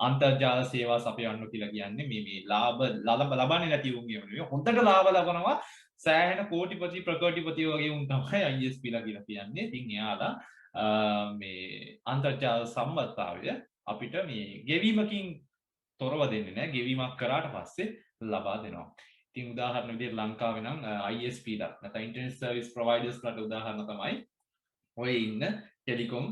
අන්තර්ජාල සේවා සපයන්න කියලා කියන්නේ මේ ලාභ ලබන්නේ නැති උන් නෙවෙයි හොඳට ලාභ ලබනවා සෑහෙන කෝටිපති ප්‍රකෝටිපති වගේ උන් තමයි ISP ලා කියලා කියන්නේ. ඉතින් එයාලා මේ අන්තර්ජාල සම්බන්ධතාවය අපිට මේ ගෙවීමකින් තොරව දෙන්නේ නැහැ. ගෙවීමක් කරාට පස්සේ ලබා දෙනවා. ඉතින් උදාහරණ විදිහට ලංකාවේ නම් ISP ලා නැත්නම් ඉන්ටර්නෙට් සර්විස් ප්‍රොවයිඩර්ස් ලාට උදාහරණ තමයි ඔය ඉන්න telecom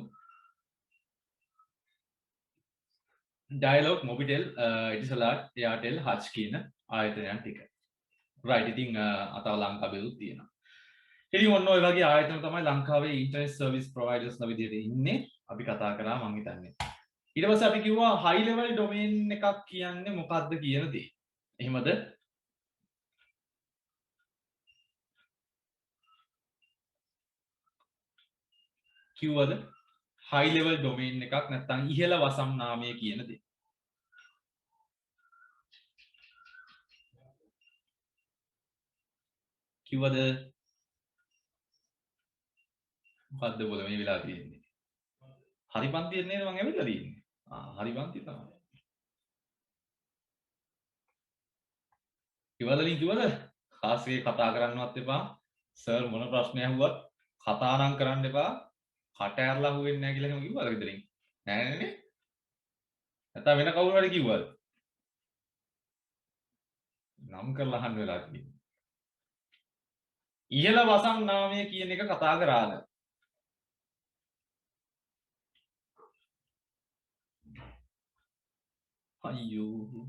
Dialog Mobitel Etisalat Airtel Hutch කියන ආයතනයන් ටික. රයිට් ඉතින් අතව ලංකාවේත් තියෙනවා. ඉතින් ඔන්න ඔය වගේ ආයතන තමයි ලංකාවේ ඉන්ටර්නෙට් සර්විස් ප්‍රොවයිඩර්ස් ලා විදිහට ඉන්නේ. අපි කතා කරා මං හිතන්නේ. ඊට පස්සේ අපි කිව්වා හයි ලෙවල් ඩොමේන් එකක් කියන්නේ මොකක්ද කියන දේ. එහෙමද? කිව්වද? හයි ලෙවල් ඩොමේන් එකක් නැත්නම් ඉහළ වසම් නාමය කියන දේ. කිව්වද? මොකද්ද බෝල මේ වෙලාව තියෙන්නේ? හරි පන්තියේ නේද මම ඇවිල්ලා තියෙන්නේ. හරි පන්තිය තමයි. කිව්වද? ખાස්ගේ කතා කරන්නවත් එපා. සර් මොන ප්‍රශ්නයක් ඇහුවත් කතා නම් කරන්න එපා. කට ඇරලා අහුවෙන්නේ නැහැ කියලා එහෙම කිව්වද ගෙදරින්? නෑ නේද? නැත්නම් වෙන කවුරු හරි කිව්වද? නම් කරලා අහන්න වෙලා තියෙන්නේ. ඉහළ වසම් නාමය කියන එක කතා කරාද? අයියෝ.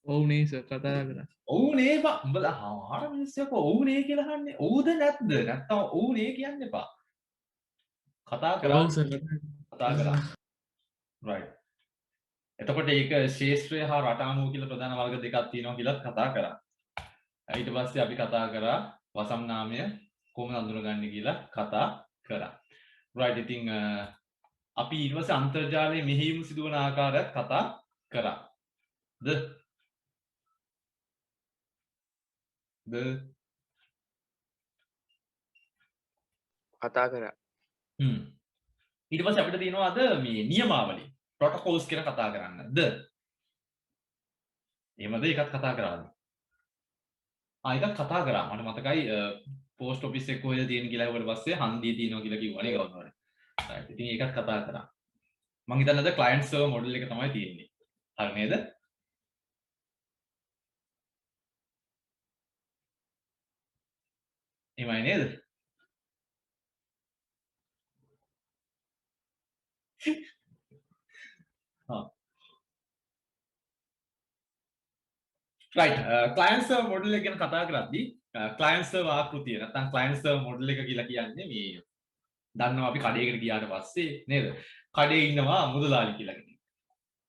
ඔව් නේ සර් කතා කරා. ඔව් නේ බා උඹලා ආර මිනිස්සුක ඔව් නේ කියලා අහන්නේ. ඔව්ද නැද්ද? නැත්නම් ඔව් නේ කියන්න එපා. කතා කරා. ඔව් සර් කතා කරා. right. එතකොට ඒක ශේෂ්ත්‍රය හා රට අණුව කියලා ප්‍රධාන වර්ග දෙකක් තියෙනවා කියලාත් කතා කරා. ඊට පස්සේ අපි කතා කරා වසම් නාමය කොහොමද අඳුරගන්නේ කියලා කතා කරා. right ඉතින් අපි ඊට පස්සේ අන්තර්ජාලයේ මෙහෙයුම් සිදුවන ආකාරයත් කතා කරා. කතා කරා. ඊට පස්සේ අපිට තියෙනවා අද මේ නියමාවලි protocols කියලා කතා කරන්නද? එහෙමද ඒකත් කතා කරාද? ඒකත් කතා කරා. මට මතකයි post office එක කොහෙද තියෙන කියලා ඊට පස්සේ හන්දියේ තියෙනවා කියලා කිව්වනේ කවුරුහරි. right. ඉතින් ඒකත් කතා කරා. මම හිතන්නේ අද client server model එක තමයි තියෙන්නේ. හරි නේද? එහෙමයි නේද? right client server model එක ගැන කතා කරද්දී client server ආකෘතිය නැත්නම් client server model එක කියලා කියන්නේ මේ දන්නවා අපි කඩේකට ගියාට පස්සේ නේද? කඩේ ඉන්නවා මුදලාලි කියලා කෙනෙක්.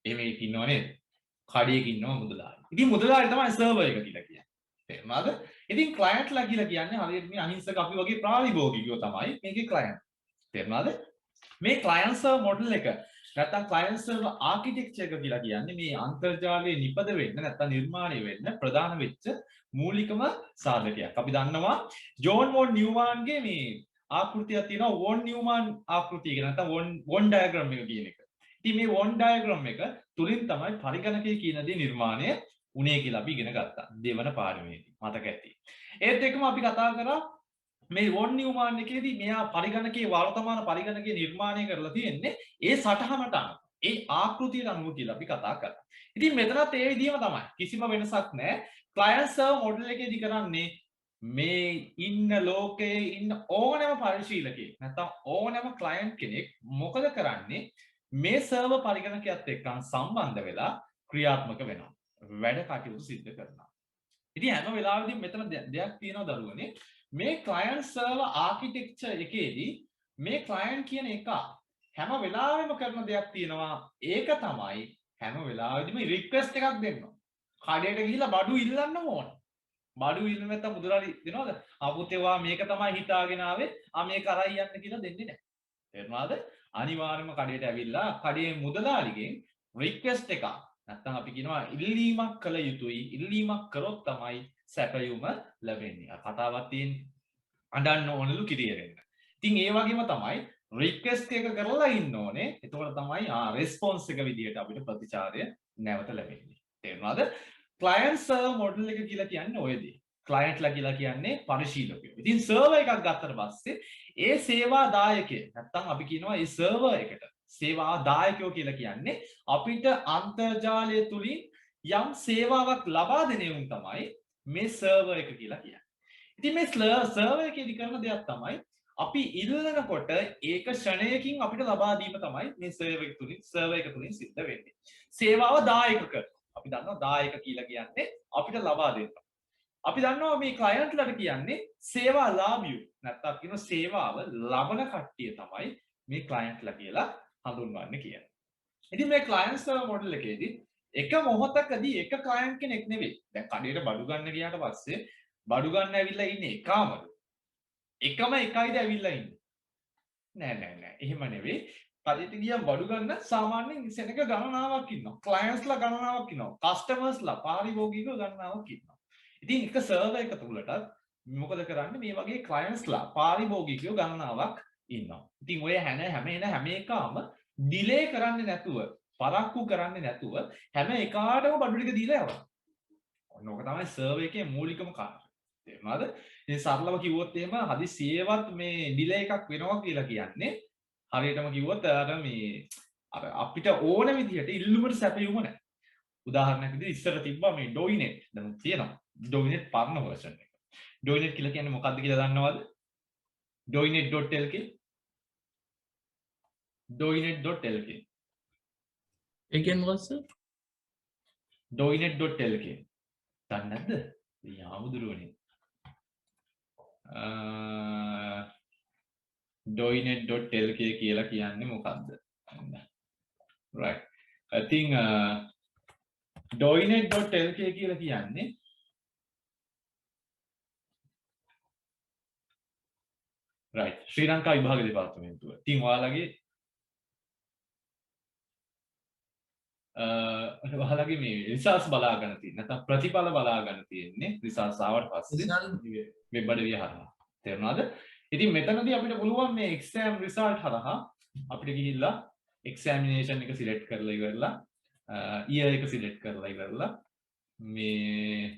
එහෙම ඉන්නව නේද? කඩේක ඉන්නවා මුදලාලි. ඉතින් මුදලාලි තමයි server එක කියලා කියන්නේ. තේරුණාද? ඉතින් client ලා කියලා කියන්නේ හරියට මේ අහිංසක අපි වගේ ප්‍රාතිභෝගිකයෝ තමයි මේකේ client. තේරුණාද? මේ client server model එක නැත්නම් client server architecture එක කියලා කියන්නේ මේ අන්තර්ජාලයේ නිපද වෙන්න නැත්නම් නිර්මාණය වෙන්න ප්‍රධාන වෙච්ච මූලිකම සාධකයක්. අපි දන්නවා ජෝන් වොන් නියුමාන්ගේ මේ ආකෘතියක් තියෙනවා වොන් නියුමාන් ආකෘතිය කියන නැත්නම් වොන් ඩයග්‍රෑම් එක කියන එක. ඉතින් මේ වොන් ඩයග්‍රෑම් එක තුලින් තමයි පරිගණකය කියන දේ නිර්මාණය උනේ කියලා අපි ඉගෙන ගත්තා. දෙවන පාඩමේදී මතක ඇති. ඒත් එක්කම අපි කතා කරා මේ වොන් නියුමාන් එකේදී මෙයා පරිගණකයේ වර්තමාන පරිගණකයේ නිර්මාණය කරලා තියෙන්නේ ඒ සටහනට අනුව. ඒ ආකෘතියට අනුව කියලා අපි කතා කරා. ඉතින් මෙතනත් ඒ විදිහම තමයි. කිසිම වෙනසක් නැහැ. client server model එකේදී කරන්නේ මේ ඉන්න ලෝකයේ ඉන්න ඕනෑම පරිශීලකයෙක් නැත්නම් ඕනෑම client කෙනෙක් මොකද කරන්නේ මේ server පරිගණකයත් එක්ක සම්බන්ධ වෙලා ක්‍රියාත්මක වෙනවා. වැඩ කටයුතු සිද්ධ කරනවා. ඉතින් හැම වෙලාවෙදී මෙතන දෙයක් තියෙනවා දරුවනේ මේ client server architecture එකේදී මේ client කියන එක හැම වෙලාවෙම කරන දෙයක් තියෙනවා. ඒක තමයි හැම වෙලාවෙදිම request එකක් දෙන්න. කඩේට ගිහිල්ලා බඩු ඉල්ලන්න ඕන. බඩු ඉල්ලන්න නැත්නම් මුදලාලි දෙනවද? අපුතේවා මේක තමයි හිතාගෙන ආවේ. මේක අරයි යන්න කියලා දෙන්නේ නැහැ. තේරුණාද? අනිවාර්යයෙන්ම කඩේට ඇවිල්ලා කඩේ මුදලාලිගෙන් request එකක් නැත්නම් අපි කියනවා ඉල්ලීමක් කළ යුතුයි. ඉල්ලීමක් කරොත් තමයි සැපයුම ලැබෙන්නේ. කතාවක් තියෙන්නේ. අඬන්න ඕනලු කිරියෙන්න. ඉතින් ඒ වගේම තමයි රික්වෙස්ට් එක කරලා ඉන්න ඕනේ. එතකොට තමයි රෙස්පොන්ස් එක විදියට අපිට ප්‍රතිචාරය නැවත ලැබෙන්නේ. තේරුණාද? client server model එක කියලා කියන්නේ ඔය දේ. ක්ලයන්ට්ලා කියලා කියන්නේ පරිශීලකයෝ. ඉතින් සර්වර් එකක් ගත්තට පස්සේ ඒ සේවා දායකයෙක් නැත්තම් අපි කියනවා ඒ සර්වර් එකට සේවා දායකයෝ කියලා කියන්නේ අපිට අන්තර්ජාලය තුලින් යම් සේවාවක් ලබා දෙන උන් තමයි මේ සර්වර් එක කියලා කියන්නේ. ඉතින් මේ සර්වර් එකේදී කරන දෙයක් තමයි අපි ඉල්ලනකොට ඒක ෂණයකින් අපිට ලබා දීම තමයි මේ සර්වර් එක තුලින් සිද්ධ වෙන්නේ. සේවාව දායක කර. අපි දන්නවා දායක කියලා කියන්නේ අපිට ලබා දෙන්න. අපි දන්නවා මේ ක්ලයන්ට්ලට කියන්නේ සේවා ලාභියෝ. නැත්නම් කියන සේවාව ලබන කට්ටිය තමයි මේ ක්ලයන්ට්ලා කියලා හඳුන්වන්නේ කියන්නේ. ඉතින් මේ ක්ලයන්ට් සර්වර් මොඩල් එකේදී එක මොහොතකදී එක ක්ලයන්ට් කෙනෙක් නෙවෙයි. දැන් කඩේට බඩු ගන්න ගියාට පස්සේ බඩු ගන්න ඇවිල්ලා ඉන්නේ එකමද? එකම එකයිද ඇවිල්ලා ඉන්නේ? නෑ. එහෙම නෙවෙයි. කඩේට ගියම් බඩු ගන්න සාමාන්‍යයෙන් සෙනක ගණනාවක් ඉන්නවා. ක්ලයන්ට්ස්ලා ගණනාවක් ඉන්නවා. කස්ටමර්ස්ලා පාරිභෝගිකව ගණනාවක් ඉන්නවා. ඉතින් එක සර්වර් එක තුලට මොකද කරන්නේ මේ වගේ ක්ලයන්ට්ස්ලා පාරිභෝගිකව ගණනාවක් ඉන්නවා. ඉතින් ඔය හැම එකම ඩිලේ කරන්නේ නැතුව පරක්කු කරන්නේ නැතුව හැම එකාටම බඩු ටික දීලා යවනවා. ඔන්න ඕක තමයි සර්වර් එකේ මූලිකම කාර්යය. තේරුණාද? ඉතින් සරලව කිව්වොත් එහෙම හදිසියෙවත් මේ ඩිලේ එකක් වෙනවා කියලා කියන්නේ හරියටම කිව්වොත් අර අපිට ඕන විදිහට ඉල්ලුමට සැපයුම නැහැ. උදාහරණයක් විදිහට ඉස්සර තිබ්බා මේ ඩොයිනෙට් දැන් තියෙනවා. ඩොයිනෙට් පරණ version එක. ඩොයිනෙට් කියලා කියන්නේ මොකක්ද කියලා දන්නවද? ඩොයිනෙට්.lk ඩොයිනෙට්.lk again what's it? ඩොයිනෙට්.lk දන්නේ නැද්ද? යාමුදුරුවනේ. ඩොයිනෙට්.lk කියලා කියන්නේ මොකක්ද? right. I think ඩොයිනෙට්.lk කියලා කියන්නේ right ශ්‍රී ලංකා විභාග දෙපාර්තමේන්තුව. ඉතින් ඔයාලගේ ඔයාලගේ මේ රිසර්ච් බලා ගන්න තියෙන නැත්නම් ප්‍රතිඵල බලා ගන්න තියෙන්නේ රිසර්ච් ආවට පස්සේ වෙබ් අඩවිය හරහා. තේරුණාද? ඉතින් මෙතනදී අපිට පුළුවන් මේ එක්සෑම් රිසල්ට් හරහා අපිට ගිහිල්ලා එක්සැමිනේෂන් එක සිලෙක්ට් කරලා ඉවරලා year එක සිලෙක්ට් කරලා ඉවරලා මේ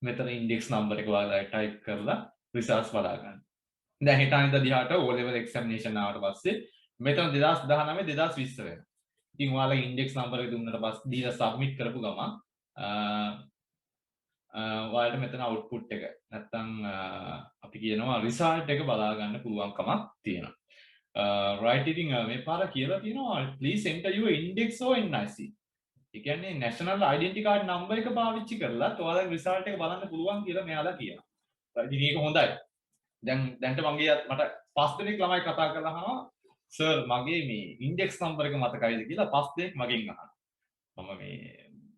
මෙතන ඉන්ඩෙක්ස් නම්බර් එක ඔයාලා ටයිප් කරලා රිසර්ච් බලා ගන්න. දැන් හිතානින්ද දිහාට O level examination ආවට පස්සේ මෙතන 2019 2020 වෙනවා. ඉතින් ඔයාලා ඉන්ඩෙක්ස් නම්බර් එක දුන්නට පස්සේ දීලා සබ්මිට් කරපු ගමන් ඔයාලට මෙතන අවුට්පුට් එක නැත්තම් අපි කියනවා රිසල්ට් එක බලා ගන්න පුළුවන්කමක් තියෙනවා. right ඉතින් මේ පාර කියලා තියෙනවා please enter your index or NIC. ඒ කියන්නේ national identity card number එක පාවිච්චි කරලා ඔයාලගේ රිසල්ට් එක බලන්න පුළුවන් කියලා මෙයාලා කියනවා. ඉතින් මේක හොඳයි. දැන්ට මට 5 දෙනෙක් ළමයි කතා කරලා අහනවා සර් මගේ මේ ඉන්ඩෙක්ස් නම්බර් එක මතකයිද කියලා 5 දෙනෙක් මගෙන් අහනවා. මම මේ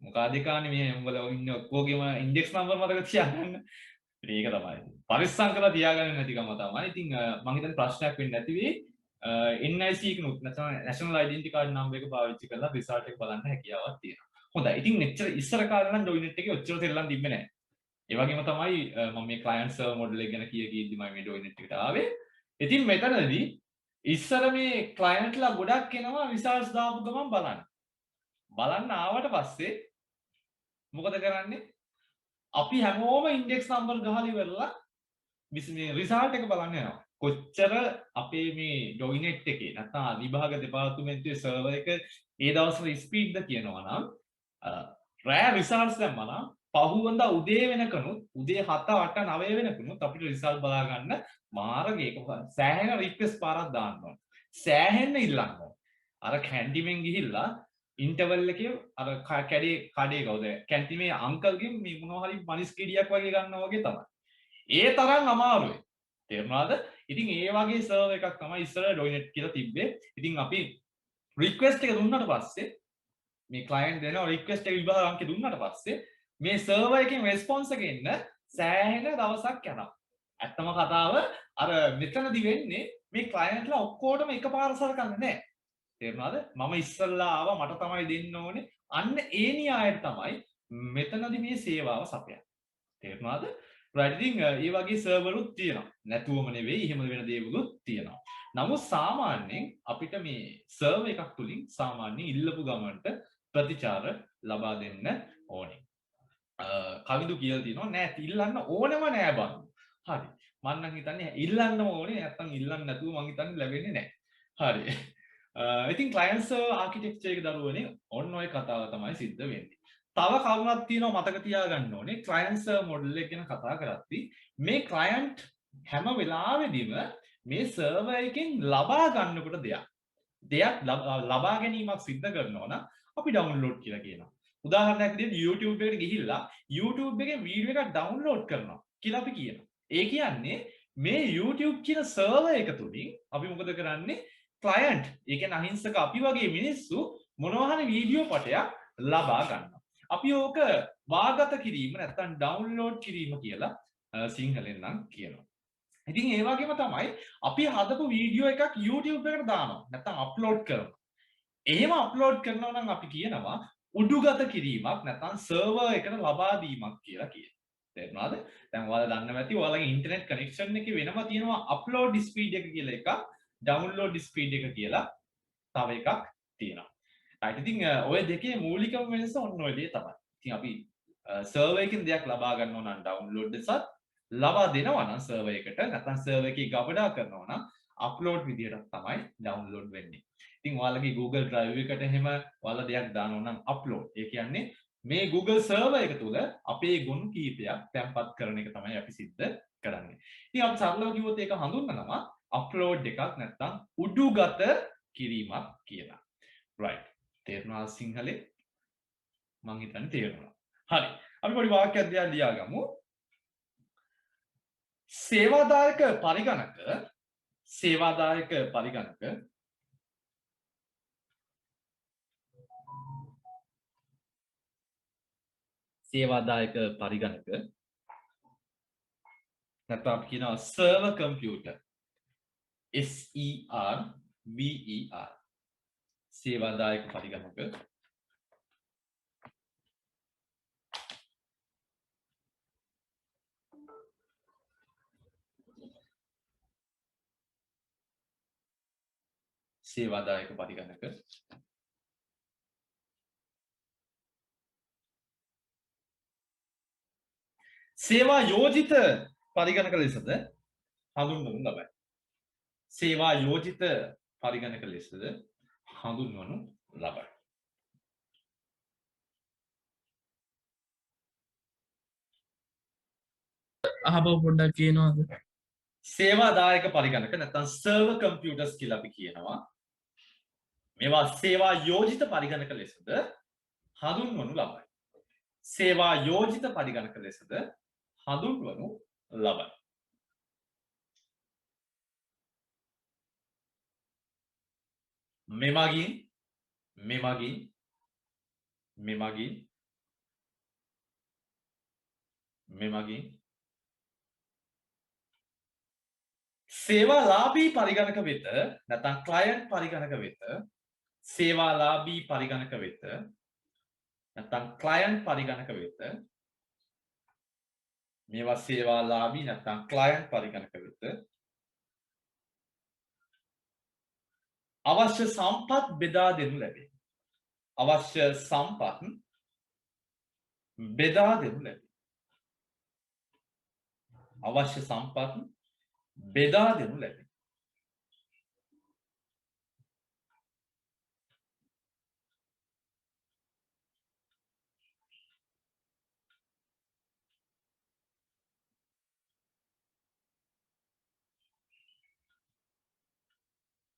මොකද කාන්නේ මේ උඹලා ඉන්න ඔක්කොගේම ඉන්ඩෙක්ස් නම්බර් මතක තියාගන්න. ඒක තමයි. පරිස්සම් කරලා තියාගන්න නැතිකම තමයි. ඉතින් මම හිතන්නේ ප්‍රශ්නයක් වෙන්නේ නැති වෙයි. NIC එකනොත් නැත්නම් national identity card number එක පාවිච්චි කරලා රිසල්ට් එක බලන්න හැකියාවක් තියෙනවා. හොඳයි. ඉතින් මෙච්චර ඉස්සර කාලේ නම් ඩොයිනෙට් එකේ ඔච්චර තෙල්ලම් තිබ්බේ නැහැ. ඒ වගේම තමයි මම මේ client server model එක ගැන කීයදී මම මේ ඩොයිනෙට් එකට ආවේ. ඉතින් මෙතනදී ඉස්සර මේ clientලා ගොඩක් එනවා රිසල්ට්ස් දාපු ගමන් බලන්න. බලන්න ආවට පස්සේ මොකද කරන්නේ? අපි හැමෝම ඉන්ඩෙක්ස් නම්බර් ගහලා ඉවරලා මේ රිසල්ට් එක බලන්න යනවා. කොච්චර අපේ මේ ඩොයිනෙට් එකේ නැත්නම් විභාග දෙපාර්තමේන්තුවේ සර්වර් එක ඒ දවස්වල ස්පීඩ්ද කියනවා නම් රෑ රිසල්ට්ස් දැම්මම නම් පහුවඳා උදේ වෙනකනුත් උදේ 7 8 9 වෙනකනුත් අපිට රිසල්ට් බලා ගන්න මාර්ගයක සෑහෙන රික්වෙස්ට් පාරක් දාන්න ඕන. සෑහෙන්න ඉල්ලන්න ඕන. අර කැන්ටිමෙන් ගිහිල්ලා ඉන්ටර්වල් එකේ අර කඩේ කවුද කැන්ටිමේ අංකල්ගෙන් මේ මොනවා හරි මනිස් කෙඩියක් වගේ ගන්නවා වගේ තමයි. ඒ තරම් අමාරුයි. තේරුණාද? ඉතින් ඒ වගේ සර්වර් එකක් තමයි ඉස්සර ඩොයිනෙට් කියලා තිබ්බේ. ඉතින් අපි රික්වෙස්ට් එක දුන්නාට පස්සේ මේ ක්ලයන්ට් දෙනවා රික්වෙස්ට් එක විභාග අංකය දුන්නාට පස්සේ මේ සර්වර් එකෙන් රෙස්පොන්ස් එක එන්න සෑහෙන දවසක් යනවා. ඇත්තම කතාව අර මෙතනදි වෙන්නේ මේ ක්ලයන්ට්ලා ඔක්කොටම එකපාර සලකන්නේ නැහැ. තේරුණාද? මම ඉස්සල්ලා ආවා මට තමයි දෙන්න ඕනේ. අන්න ඒ න්‍යායයට තමයි මෙතනදි මේ සේවාව සපයන්නේ. තේරුණාද? right ඉතින් ඒ වගේ සර්වරුත් තියෙනවා. නැතුවම නෙවෙයි එහෙම වෙන දේවලුත් තියෙනවා. නමුත් සාමාන්‍යයෙන් අපිට මේ සර්වර් එකක් තුලින් සාමාන්‍යයෙන් ඉල්ලපු ගමන්ට ප්‍රතිචාර ලබා දෙන්න ඕනේ. කවිදු කියලා තියෙනවා නෑ ඉල්ලන්න ඕනෙම නෑ බං. හරි. මම නම් හිතන්නේ ඉල්ලන්නම ඕනේ නැත්තම් ඉල්ලන්න නැතුව මං හිතන්නේ ලැබෙන්නේ නෑ. හරි. ඉතින් ක්ලයන්ට් සර්වර් ආකිටෙක්චර් එක දරුවනේ ඔන්න ඔය කතාව තමයි සිද්ධ වෙන්නේ. තව කරුණක් තියෙනවා මතක තියාගන්න ඕනේ ක්ලයන්ට් සර්වර් මොඩල් එක ගැන කතා කරද්දී මේ ක්ලයන්ට් හැම වෙලාවෙදිම මේ සර්වර් එකෙන් ලබා ගන්නකොට දෙයක් ලබා ගැනීමක් සිද්ධ කරනවා නම් අපි ඩවුන්ලෝඩ් කියලා කියනවා. උදාහරණයක් විදිහට YouTube එකට ගිහිල්ලා YouTube එකේ වීඩියෝ එකක් ඩවුන්ලෝඩ් කරනවා කියලා අපි කියනවා. ඒ කියන්නේ මේ YouTube කියන සර්වර් එක තුලින් අපි මොකද කරන්නේ? ක්ලයන්ට්, ඒ කියන්නේ අහිංසක අපි වගේ මිනිස්සු මොනවා හරි වීඩියෝ පටයක් ලබා ගන්නවා. අපි ඕක වාගත කිරීම නැත්නම් ඩවුන්ලෝඩ් කිරීම කියලා සිංහලෙන් නම් කියනවා. ඉතින් ඒ වගේම තමයි අපි හදපු වීඩියෝ එකක් YouTube එකට දානවා. නැත්නම් අප්ලෝඩ් කරනවා. එහෙම අප්ලෝඩ් කරනවා නම් අපි කියනවා උඩුගත කිරීමක් නැත්නම් සර්වර් එකට ලබා දීමක් කියලා කියනවා. තේරුණාද? දැන් ඔයාලා දන්නවා ඇති ඔයාලගේ ඉන්ටර්නෙට් කනෙක්ෂන් එකේ වෙනම තියෙනවා අප්ලෝඩ් ස්පීඩ් එක කියලා එකක්, ඩවුන්ලෝඩ් ස්පීඩ් එක කියලා තව එකක් තියෙනවා. right ඉතින් ඔය දෙකේ මූලිකම වෙනස ඔන්න ඔය දේ තමයි. ඉතින් අපි සර්වර් එකකින් දෙයක් ලබා ගන්නවා නම් ඩවුන්ලෝඩ් එකත් ලබා දෙනවා නම් සර්වර් එකට නැත්නම් සර්වර් එකේ ගබඩා කරනවා නම් අප්ලෝඩ් විදියට තමයි ඩවුන්ලෝඩ් වෙන්නේ. ඉතින් ඔයාලගේ Google Drive එකට එහෙම ඔයාලා දෙයක් දානවා නම් අප්ලෝඩ්. ඒ කියන්නේ මේ Google server එක තුල අපේ ගුණ කීපයක් තැන්පත් කරන එක තමයි අපි සිද්ධ කරන්නේ. ඉතින් අපි සරලව කිව්වොත් ඒක හඳුන්වනවා අප්ලෝඩ් එකක් නැත්නම් උඩුගත කිරීමක් කියලා. right. තේරුණා සිංහලේ? මං හිතන්නේ තේරුණා. හරි. අපි පොඩි වාක්‍යයක් දිහා ලියාගමු. සේවාදායක පරිගණක සේවාදායක පරිගණක නැත්නම් අපි කියනවා සර්වර් කම්පියුටර් SERVER සේවාදායක පරිගණක සේවාදායක පරිගණක සේවා යෝජිත පරිගණක ලෙසද හඳුන්වනු ලබයි. සේවා යෝජිත පරිගණක ලෙසද හඳුන්වනු ලබයි. අහබව පොඩ්ඩක් කියනවාද? සේවාදායක පරිගණක නැත්නම් සර්වර් කම්පියුටර්ස් කියලා අපි කියනවා. මේවා සේවා යෝජිත පරිගණක ලෙසද හඳුන්වනු ලබයි. සේවා යෝජිත පරිගණක ලෙසද හඳුන්වනු ලබයි. මෙමගින් සේවාලාභී පරිගණක වෙත නැත්නම් ක්ලයන්ට් පරිගණක වෙත සේවාලාභී පරිගණක වෙත නැත්නම් ක්ලයන්ට් පරිගණක වෙත මේවා සේවාලාභී නැත්නම් ක්ලයන්ට් පරිගණක වෙත අවශ්‍ය සම්පත් බෙදා දෙනු ලැබේ. අවශ්‍ය සම්පත් බෙදා දෙනු ලැබේ. අවශ්‍ය සම්පත් බෙදා දෙනු ලැබේ.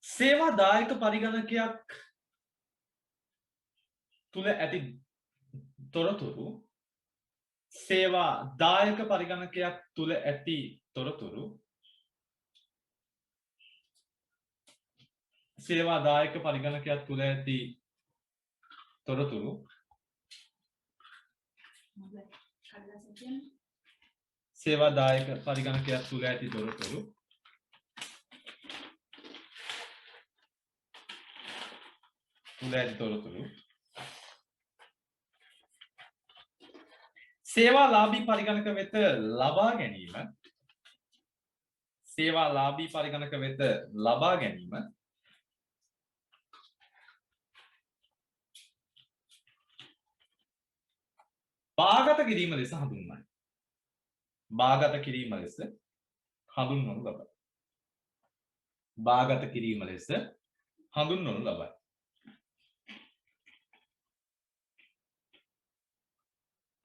සේවාදායක පරිගණකයක් තුල ඇති තොරතුරු සේවාදායක පරිගණකයක් තුල ඇති තොරතුරු සේවාදායක පරිගණකයක් තුල ඇති තොරතුරු සේවාදායක පරිගණකයක් තුල ඇති තොරතුරු සේවාලාභී පරිගණක වෙත ලබා ගැනීම බාගත කිරීම ලෙස හඳුන්වයි. බාගත කිරීම ලෙස හඳුන්වනු ලබයි. බාගත කිරීම ලෙස හඳුන්වනු ලබයි.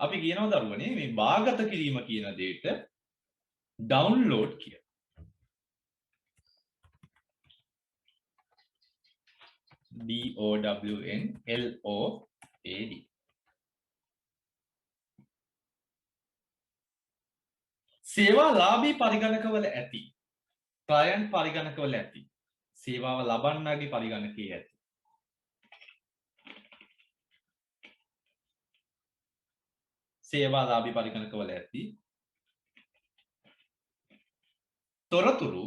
අපි කියනවා දරුවනේ මේ බාගත කිරීම කියන දෙයට ඩවුන්ලෝඩ් කියලා. DOWNLOAD. සේවාලාභී පරිගණකවල ඇති ක්ලයන්ට් පරිගණකවල ඇති සේවාව ලබන්නාගේ පරිගණකයේ ඇති සේවාලාභී පරිගණකවල ඇති තොරතුරු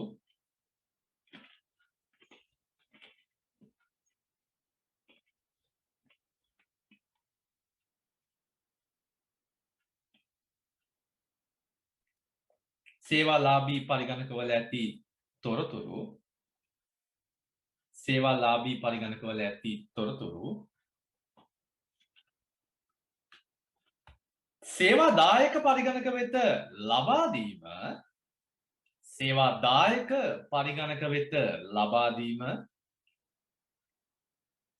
සේවාලාභී පරිගණකවල ඇති තොරතුරු සේවාලාභී පරිගණකවල ඇති තොරතුරු සේවාදායක පරිගණක වෙත ලබා දීම සේවාදායක පරිගණක වෙත ලබා දීම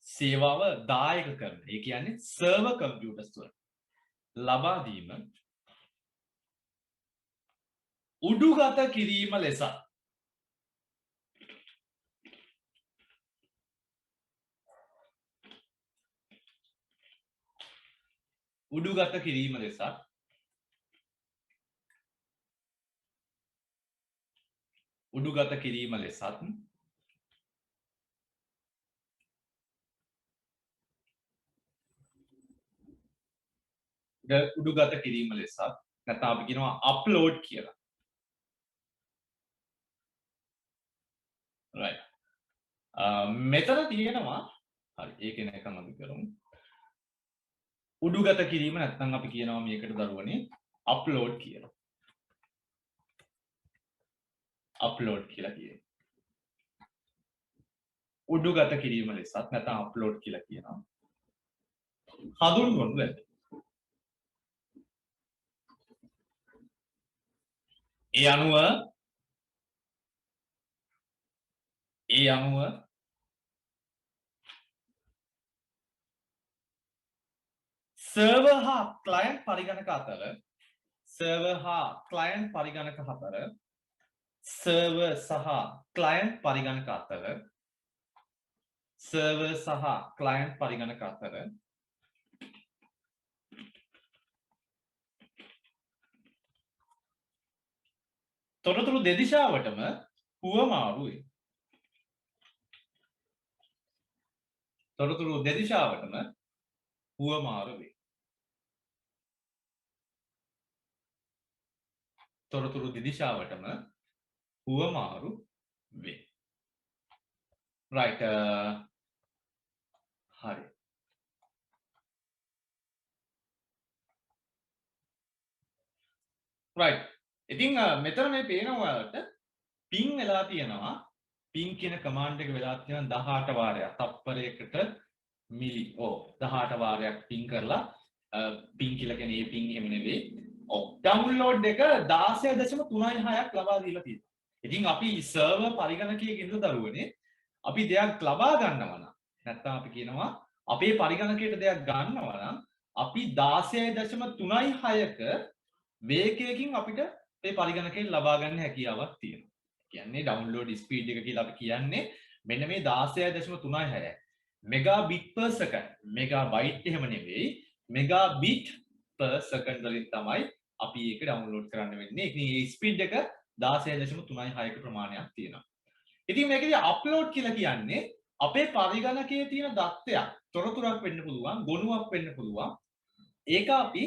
සේවාව දායක කරන ඒ කියන්නේ සර්වර් කම්පියුටර්ස් වල ලබා දීම උඩුගත කිරීම ලෙස උඩුගත කිරීම ලෙස උඩුගත කිරීම ලෙසත් උඩුගත කිරීම ලෙසත් නැත්නම් අපි කියනවා අප්ලෝඩ් කියලා. right මෙතන තියෙනවා හරි ඒක නේකම අපි කරමු. උඩුගත කිරීම නැත්නම් අපි කියනවා මේකට දරුවනේ අප්ලෝඩ් කියලා. අප්ලෝඩ් කියලා කියන්නේ. උඩුගත කිරීම ලෙසත් නැත්නම් අප්ලෝඩ් කියලා කියනවා. හඳුන්වනු ලැබේ. ඒ අනුව සර්වර් හා ක්ලයන්ට් පරිගණක අතර සර්වර් හා ක්ලයන්ට් පරිගණක අතර සර්වර් සහ ක්ලයන්ට් පරිගණක අතර සර්වර් සහ ක්ලයන්ට් පරිගණක අතර තොරතුරු දෙදිශාවටම හුවමාරු වේ. තොරතුරු දෙදිශාවටම හුවමාරු වේ. තොරතුරු දෙදිශාවටම හුවමාරු වේ. right හරි. right ඉතින් මෙතන මේ පේන ඔයාලට පින් වෙලා තියෙනවා පින් කියන කමාන්ඩ් එක වෙලා තියෙනවා 18 වාරයක් තප්පරයකට මිලි 18 වාරයක් පින් කරලා පින් කියලා කියන්නේ ඒ පින් එහෙම නෙවෙයි ඩවුන්ලෝඩ් එක 16.36ක් ලබා දීලා තියෙනවා. ඉතින් අපි සර්වර් පරිගණකයේ ඉඳලා දරුවනේ අපි දෙයක් ලබා ගන්නවා නම් නැත්නම් අපි කියනවා අපේ පරිගණකයට දෙයක් ගන්නවා නම් අපි 16.36ක වේගයකින් අපිට මේ පරිගණකයෙන් ලබා ගන්න හැකියාවක් තියෙනවා. කියන්නේ ඩවුන්ලෝඩ් ස්පීඩ් එක කියලා අපි කියන්නේ මෙන්න මේ 16.36 මෙගාබිට් per second. මෙගාබයිට් එහෙම නෙවෙයි මෙගාබිට් per second වලින් තමයි අපි ඒක ඩවුන්ලෝඩ් කරන්න වෙන්නේ. ඒ කියන්නේ ස්පීඩ් එක 16.36ක ප්‍රමාණයක් තියෙනවා. ඉතින් මේකදී අප්ලෝඩ් කියලා කියන්නේ අපේ පරිගණකයේ තියෙන දත්තයක් තොරතුරක් වෙන්න පුළුවන්, ගොනුවක් වෙන්න පුළුවන්. ඒක අපි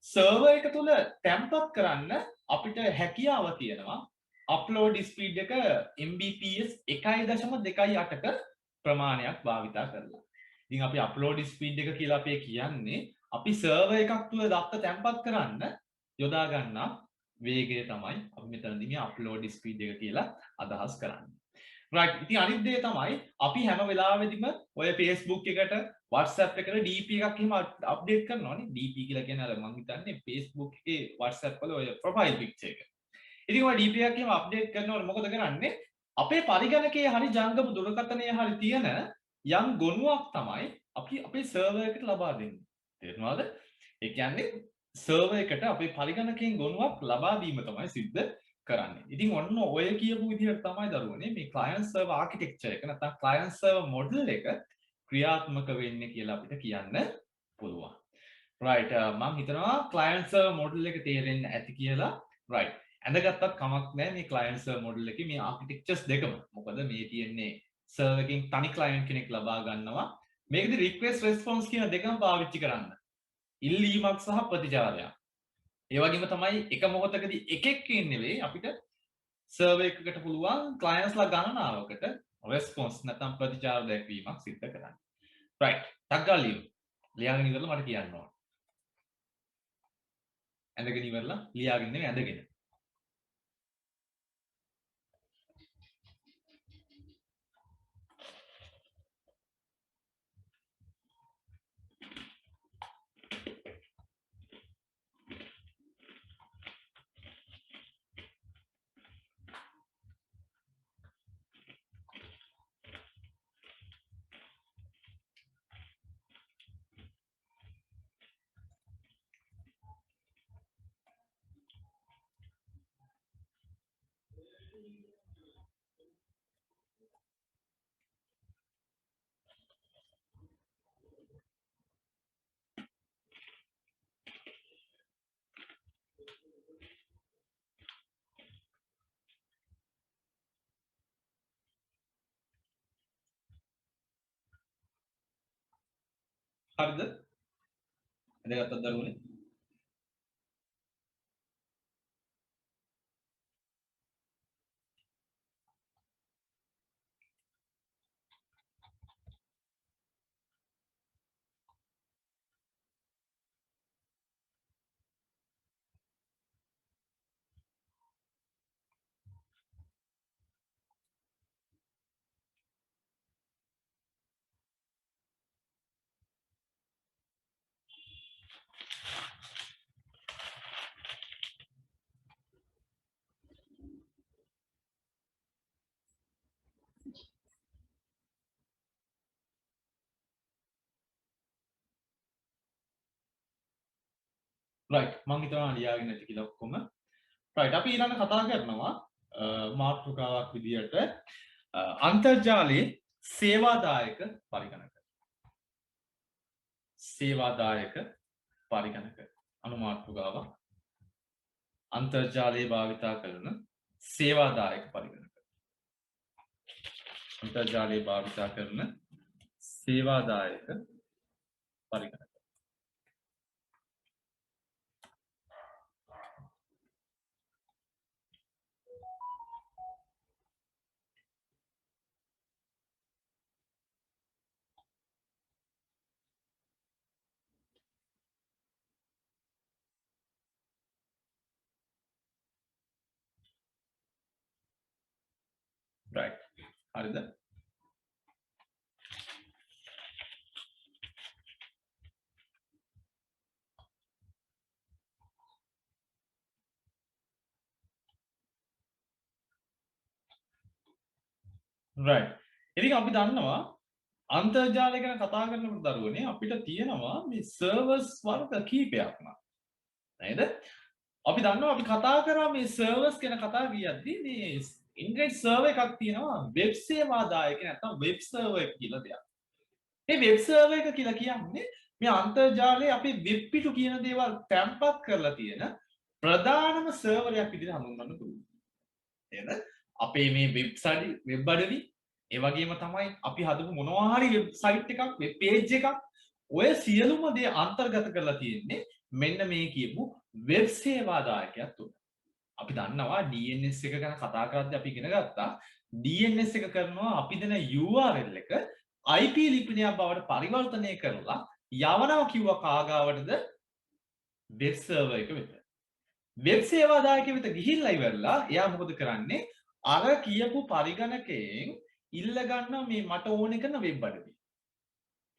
සර්වර් එක තුල තැම්පත් කරන්න අපිට හැකියාව තියෙනවා. අප්ලෝඩ් ස්පීඩ් එක Mbps 1.28ක ප්‍රමාණයක් භාවිතා කරලා. ඉතින් අපි අප්ලෝඩ් ස්පීඩ් එක කියලා අපි කියන්නේ අපි සර්වර් එකක් තුල දත්ත තැම්පත් කරන්න යොදා ගන්නා වේගය තමයි අපි මෙතනදී මේ අප්ලෝඩ් ස්පීඩ් එක කියලා අදහස් කරන්නේ. right ඉතින් අනිත් දේ තමයි අපි හැම වෙලාවෙදිම ඔය Facebook එකට WhatsApp එකට DP එකක් එහෙම අප්ඩේට් කරනවානේ DP කියලා කියන්නේ අර මම හිතන්නේ Facebook එකේ WhatsApp වල ඔය ප්‍රොෆයිල් පික්චර් එක. ඉතින් ඔය DP එකක් එහෙම අප්ඩේට් කරනකොට මොකද කරන්නේ? අපේ පරිගණකයේ හරි ජංගම දුරකථනයේ හරි තියෙන යම් ගොනුවක් තමයි අපි අපේ සර්වර් එකට ලබා දෙන්නේ. තේරුණාද? ඒ කියන්නේ සර්වර් එකට අපේ පරිගණකයෙන් ගොනුවක් ලබා දීම තමයි සිද්ධ කරන්නේ. ඉතින් ඔන්න ඔය කියපු විදිහට තමයි දරුවනේ මේ client server architecture එක නැත්නම් client server model එක ක්‍රියාත්මක වෙන්නේ කියලා අපිට කියන්න පුළුවන්. right මම හිතනවා client server model එක තේරෙන්න ඇති කියලා. right ඇඳගත්තත් කමක් නැහැ මේ client server model එකේ මේ architectures දෙකම. මොකද මේ තියෙන්නේ server එකකින් තනි client කෙනෙක් ලබා ගන්නවා. මේකෙදි request response කියන දෙකම පාවිච්චි කරන්න. ඉල්ලීමක් සහ ප්‍රතිචාරයක්. ඒ වගේම තමයි එක මොහොතකදී එකෙක්කින් නෙවෙයි අපිට සර්වර් එකකට පුළුවන් ක්ලයන්ට්ස්ලා ගණනාවකට රෙස්පොන්ස් නැත්නම් ප්‍රතිචාර දැක්වීමක් සිද්ධ කරන්න. right ටක් ගාලා ලියමු. ලියාගෙන ඉවරලා මට කියන්න ඕන. ඇඳගෙන ඉවරලා ලියාගෙන නෙවෙයි ඇඳගෙන. හරිද? ඇඳගත්තද දරුවනේ? right මම හිතනවා ලියාගෙන ඇති කියලා ඔක්කොම. right අපි ඊළඟ කතා කරනවා මාතෘකාවක් විදියට අන්තර්ජාලයේ සේවාදායක පරිගණක. සේවාදායක පරිගණක අනුමාතෘකාවක්. අන්තර්ජාලයේ භාවිතා කරන සේවාදායක පරිගණක. අන්තර්ජාලයේ භාවිතා කරන සේවාදායක පරිගණක. right හරිද? right ඉතින් අපි දන්නවා අන්තර්ජාලය ගැන කතා කරනකොට දරුවනේ අපිට තියෙනවා මේ සර්වර්ස් වර්ග කීපයක්ම නේද? අපි දන්නවා අපි කතා කරා මේ සර්වර්ස් ගැන කතා කියද්දී මේ ඉන්ටර්නෙට් සර්වර් එකක් තියෙනවා වෙබ් සේවාදායක නැත්නම් වෙබ් සර්වර් කියලා දෙයක්. මේ වෙබ් සර්වර් එක කියලා කියන්නේ මේ අන්තර්ජාලයේ අපි වෙබ් පිටු කියන දේවල් තැම්පත් කරලා තියෙන ප්‍රධානම සර්වරයක් විදිහට හඳුන්වන්න පුළුවන්. නේද? අපේ මේ වෙබ් අඩවි ඒ වගේම තමයි අපි හදපු මොනවා හරි වෙබ්සයිට් එකක් වෙබ් පේජ් එකක් ඔය සියලුම දේ අන්තර්ගත කරලා තියෙන්නේ මෙන්න මේ කියපු වෙබ් සේවාදායකයක් තුල. අපි දන්නවා DNS එක ගැන කතා කරද්දී අපි ඉගෙන ගත්තා DNS එක කරනවා අපි දෙන URL එක IP ලිපිනයක් බවට පරිවර්තනය කරලා යවනවා කිව්වා කාගාවටද වෙබ් සර්වර් එක වෙත. වෙබ් සේවාදායකයෙක් වෙත ගිහිල්ලා ඉවරලා එයා මොකද කරන්නේ අර කියපු පරිගණකයෙන් ඉල්ල ගන්න මේ මට ඕන කරන වෙබ් අඩවිය.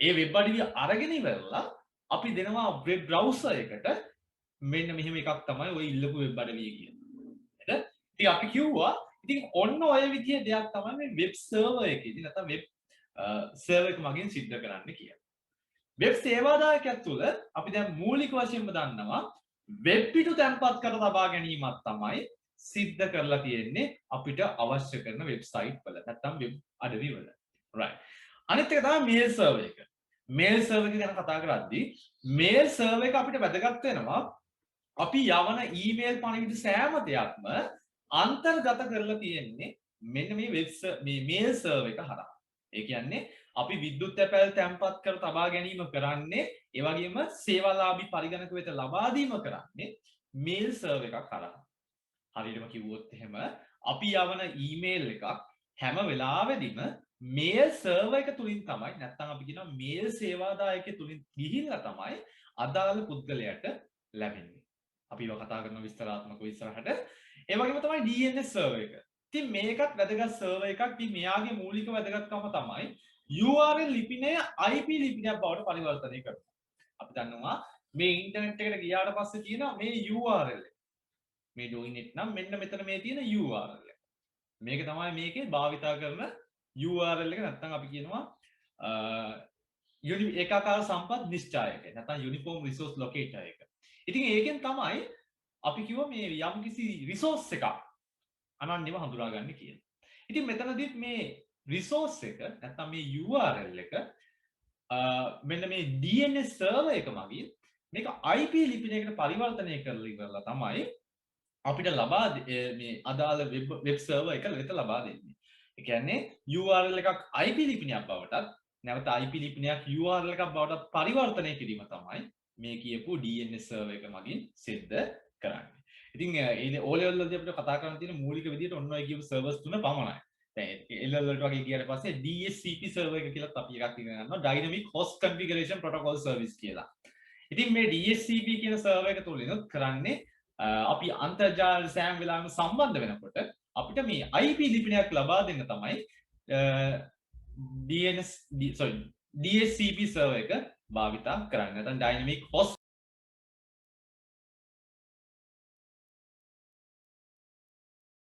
ඒ වෙබ් අඩවිය අරගෙන ඉවරලා අපි දෙනවා වෙබ් බ්‍රවුසර් එකට මෙන්න මෙහෙම එකක් තමයි ඔය ඉල්ලපු වෙබ් අඩවිය කියන්නේ. හරිද? ඉතින් අපි කිව්වා ඉතින් ඔන්න ඔය විදිහේ දෙයක් තමයි මේ වෙබ් සර්වර් එකේදී නැත්නම් වෙබ් සර්වර් එක මගින් සිද්ධ කරන්න කියන්නේ. වෙබ් සේවාදායකයක් තුළ අපි දැන් මූලික වශයෙන්ම දන්නවා වෙබ් පිටු තැන්පත් කර තබා ගැනීමක් තමයි සිද්ධ කරලා තියෙන්නේ අපිට අවශ්‍ය කරන වෙබ්සයිට් වල නැත්නම් වෙබ් අඩවි වල. right. අනිත් එක තමයි මේල් සර්වර් එක. මේල් සර්වර් එක ගැන කතා කරද්දී මේල් සර්වර් එක අපිට වැදගත් වෙනවා අපි යවන ඊමේල් පණිවිඩ සෑම දෙයක්ම අන්තර්ගත කරලා තියෙන්නේ මෙන්න මේ මේ මේල් සර්වර් එක හරහා. ඒ කියන්නේ අපි විද්‍යුත් තැපැල් තැන්පත් කර තබා ගැනීම කරන්නේ ඒ වගේම සේවාලාභී පරිගණක වෙත ලබා දීම කරන්නේ මේල් සර්වර් එකක් හරහා. හරියටම කිව්වොත් එහෙම අපි යවන ඊමේල් එකක් හැම වෙලාවෙදිම මේල් සර්වර් එක තුලින් තමයි නැත්නම් අපි කියනවා මේල් සේවාදායකයෙකු තුලින් ගිහිල්ලා තමයි අදාළ පුද්ගලයාට ලැබෙන්නේ. අපි ඒවා කතා කරන විස්තරාත්මකව ඉස්සරහට. ඒ වගේම තමයි DNS සර්වර් එක. ඉතින් මේකත් වැදගත් සර්වර් එකක්. ඉතින් මෙයාගේ මූලික වැදගත්කම තමයි URL ලිපිනය IP ලිපිනයක් බවට පරිවර්තනය කරනවා. අපි දන්නවා මේ ඉන්ටර්නෙට් එකට ගියාට පස්සේ තියෙනවා මේ URL එක. මේ ඩොයිනෙට් නම් මෙන්න මෙතන මේ තියෙන URL එක. මේක තමයි මේකේ භාවිතා කරන URL එක නැත්නම් අපි කියනවා ඒකාකාර සම්පත් නිශ්චායක නැත්නම් යුනිෆෝම් රිසෝස් ලොකේටර් එක. ඉතින් ඒකෙන් තමයි අපි කිව්ව මේ යම්කිසි රිසෝස් එකක් අනන්‍යව හඳුනාගන්න කියන්නේ. ඉතින් මෙතනදිත් මේ රිසෝස් එක නැත්නම් මේ URL එක මෙන්න මේ DNS සර්වර් එක මගින් මේක IP ලිපිනයකට පරිවර්තනය කරලා ඉවරලා තමයි අපිට ලබා මේ අදාළ වෙබ් සර්වර් එක වෙත ලබා දෙන්නේ. ඒ කියන්නේ URL එකක් IP ලිපිනයක් බවටත් නැවත IP ලිපිනයක් URL එකක් බවට පරිවර්තනය කිරීම තමයි මේ කියපු DNS සර්වර් එක මගින් සිද්ධ කරන්නේ. ඉතින් ඒ O level වලදී අපිට කතා කරන්න තියෙන මූලික විදිහට ඔන්න ඔය කියපු සර්වර්ස් තුන පමණයි. දැන් L level වලට වගේ ගියාට පස්සේ DHCP සර්වර් එක කියලාත් අපි එකක් ඉගෙන ගන්නවා Dynamic Host Configuration Protocol Service කියලා. ඉතින් මේ DHCP කියන සර්වර් එක තුලිනුත් කරන්නේ අපි අන්තර්ජාල සෑම වෙලාවෙම සම්බන්ධ වෙනකොට අපිට මේ IP ලිපිනයක් ලබා දෙන්න තමයි DHCP සර්වර් එක භාවිතා කරන්නේ. නැත්නම් Dynamic Host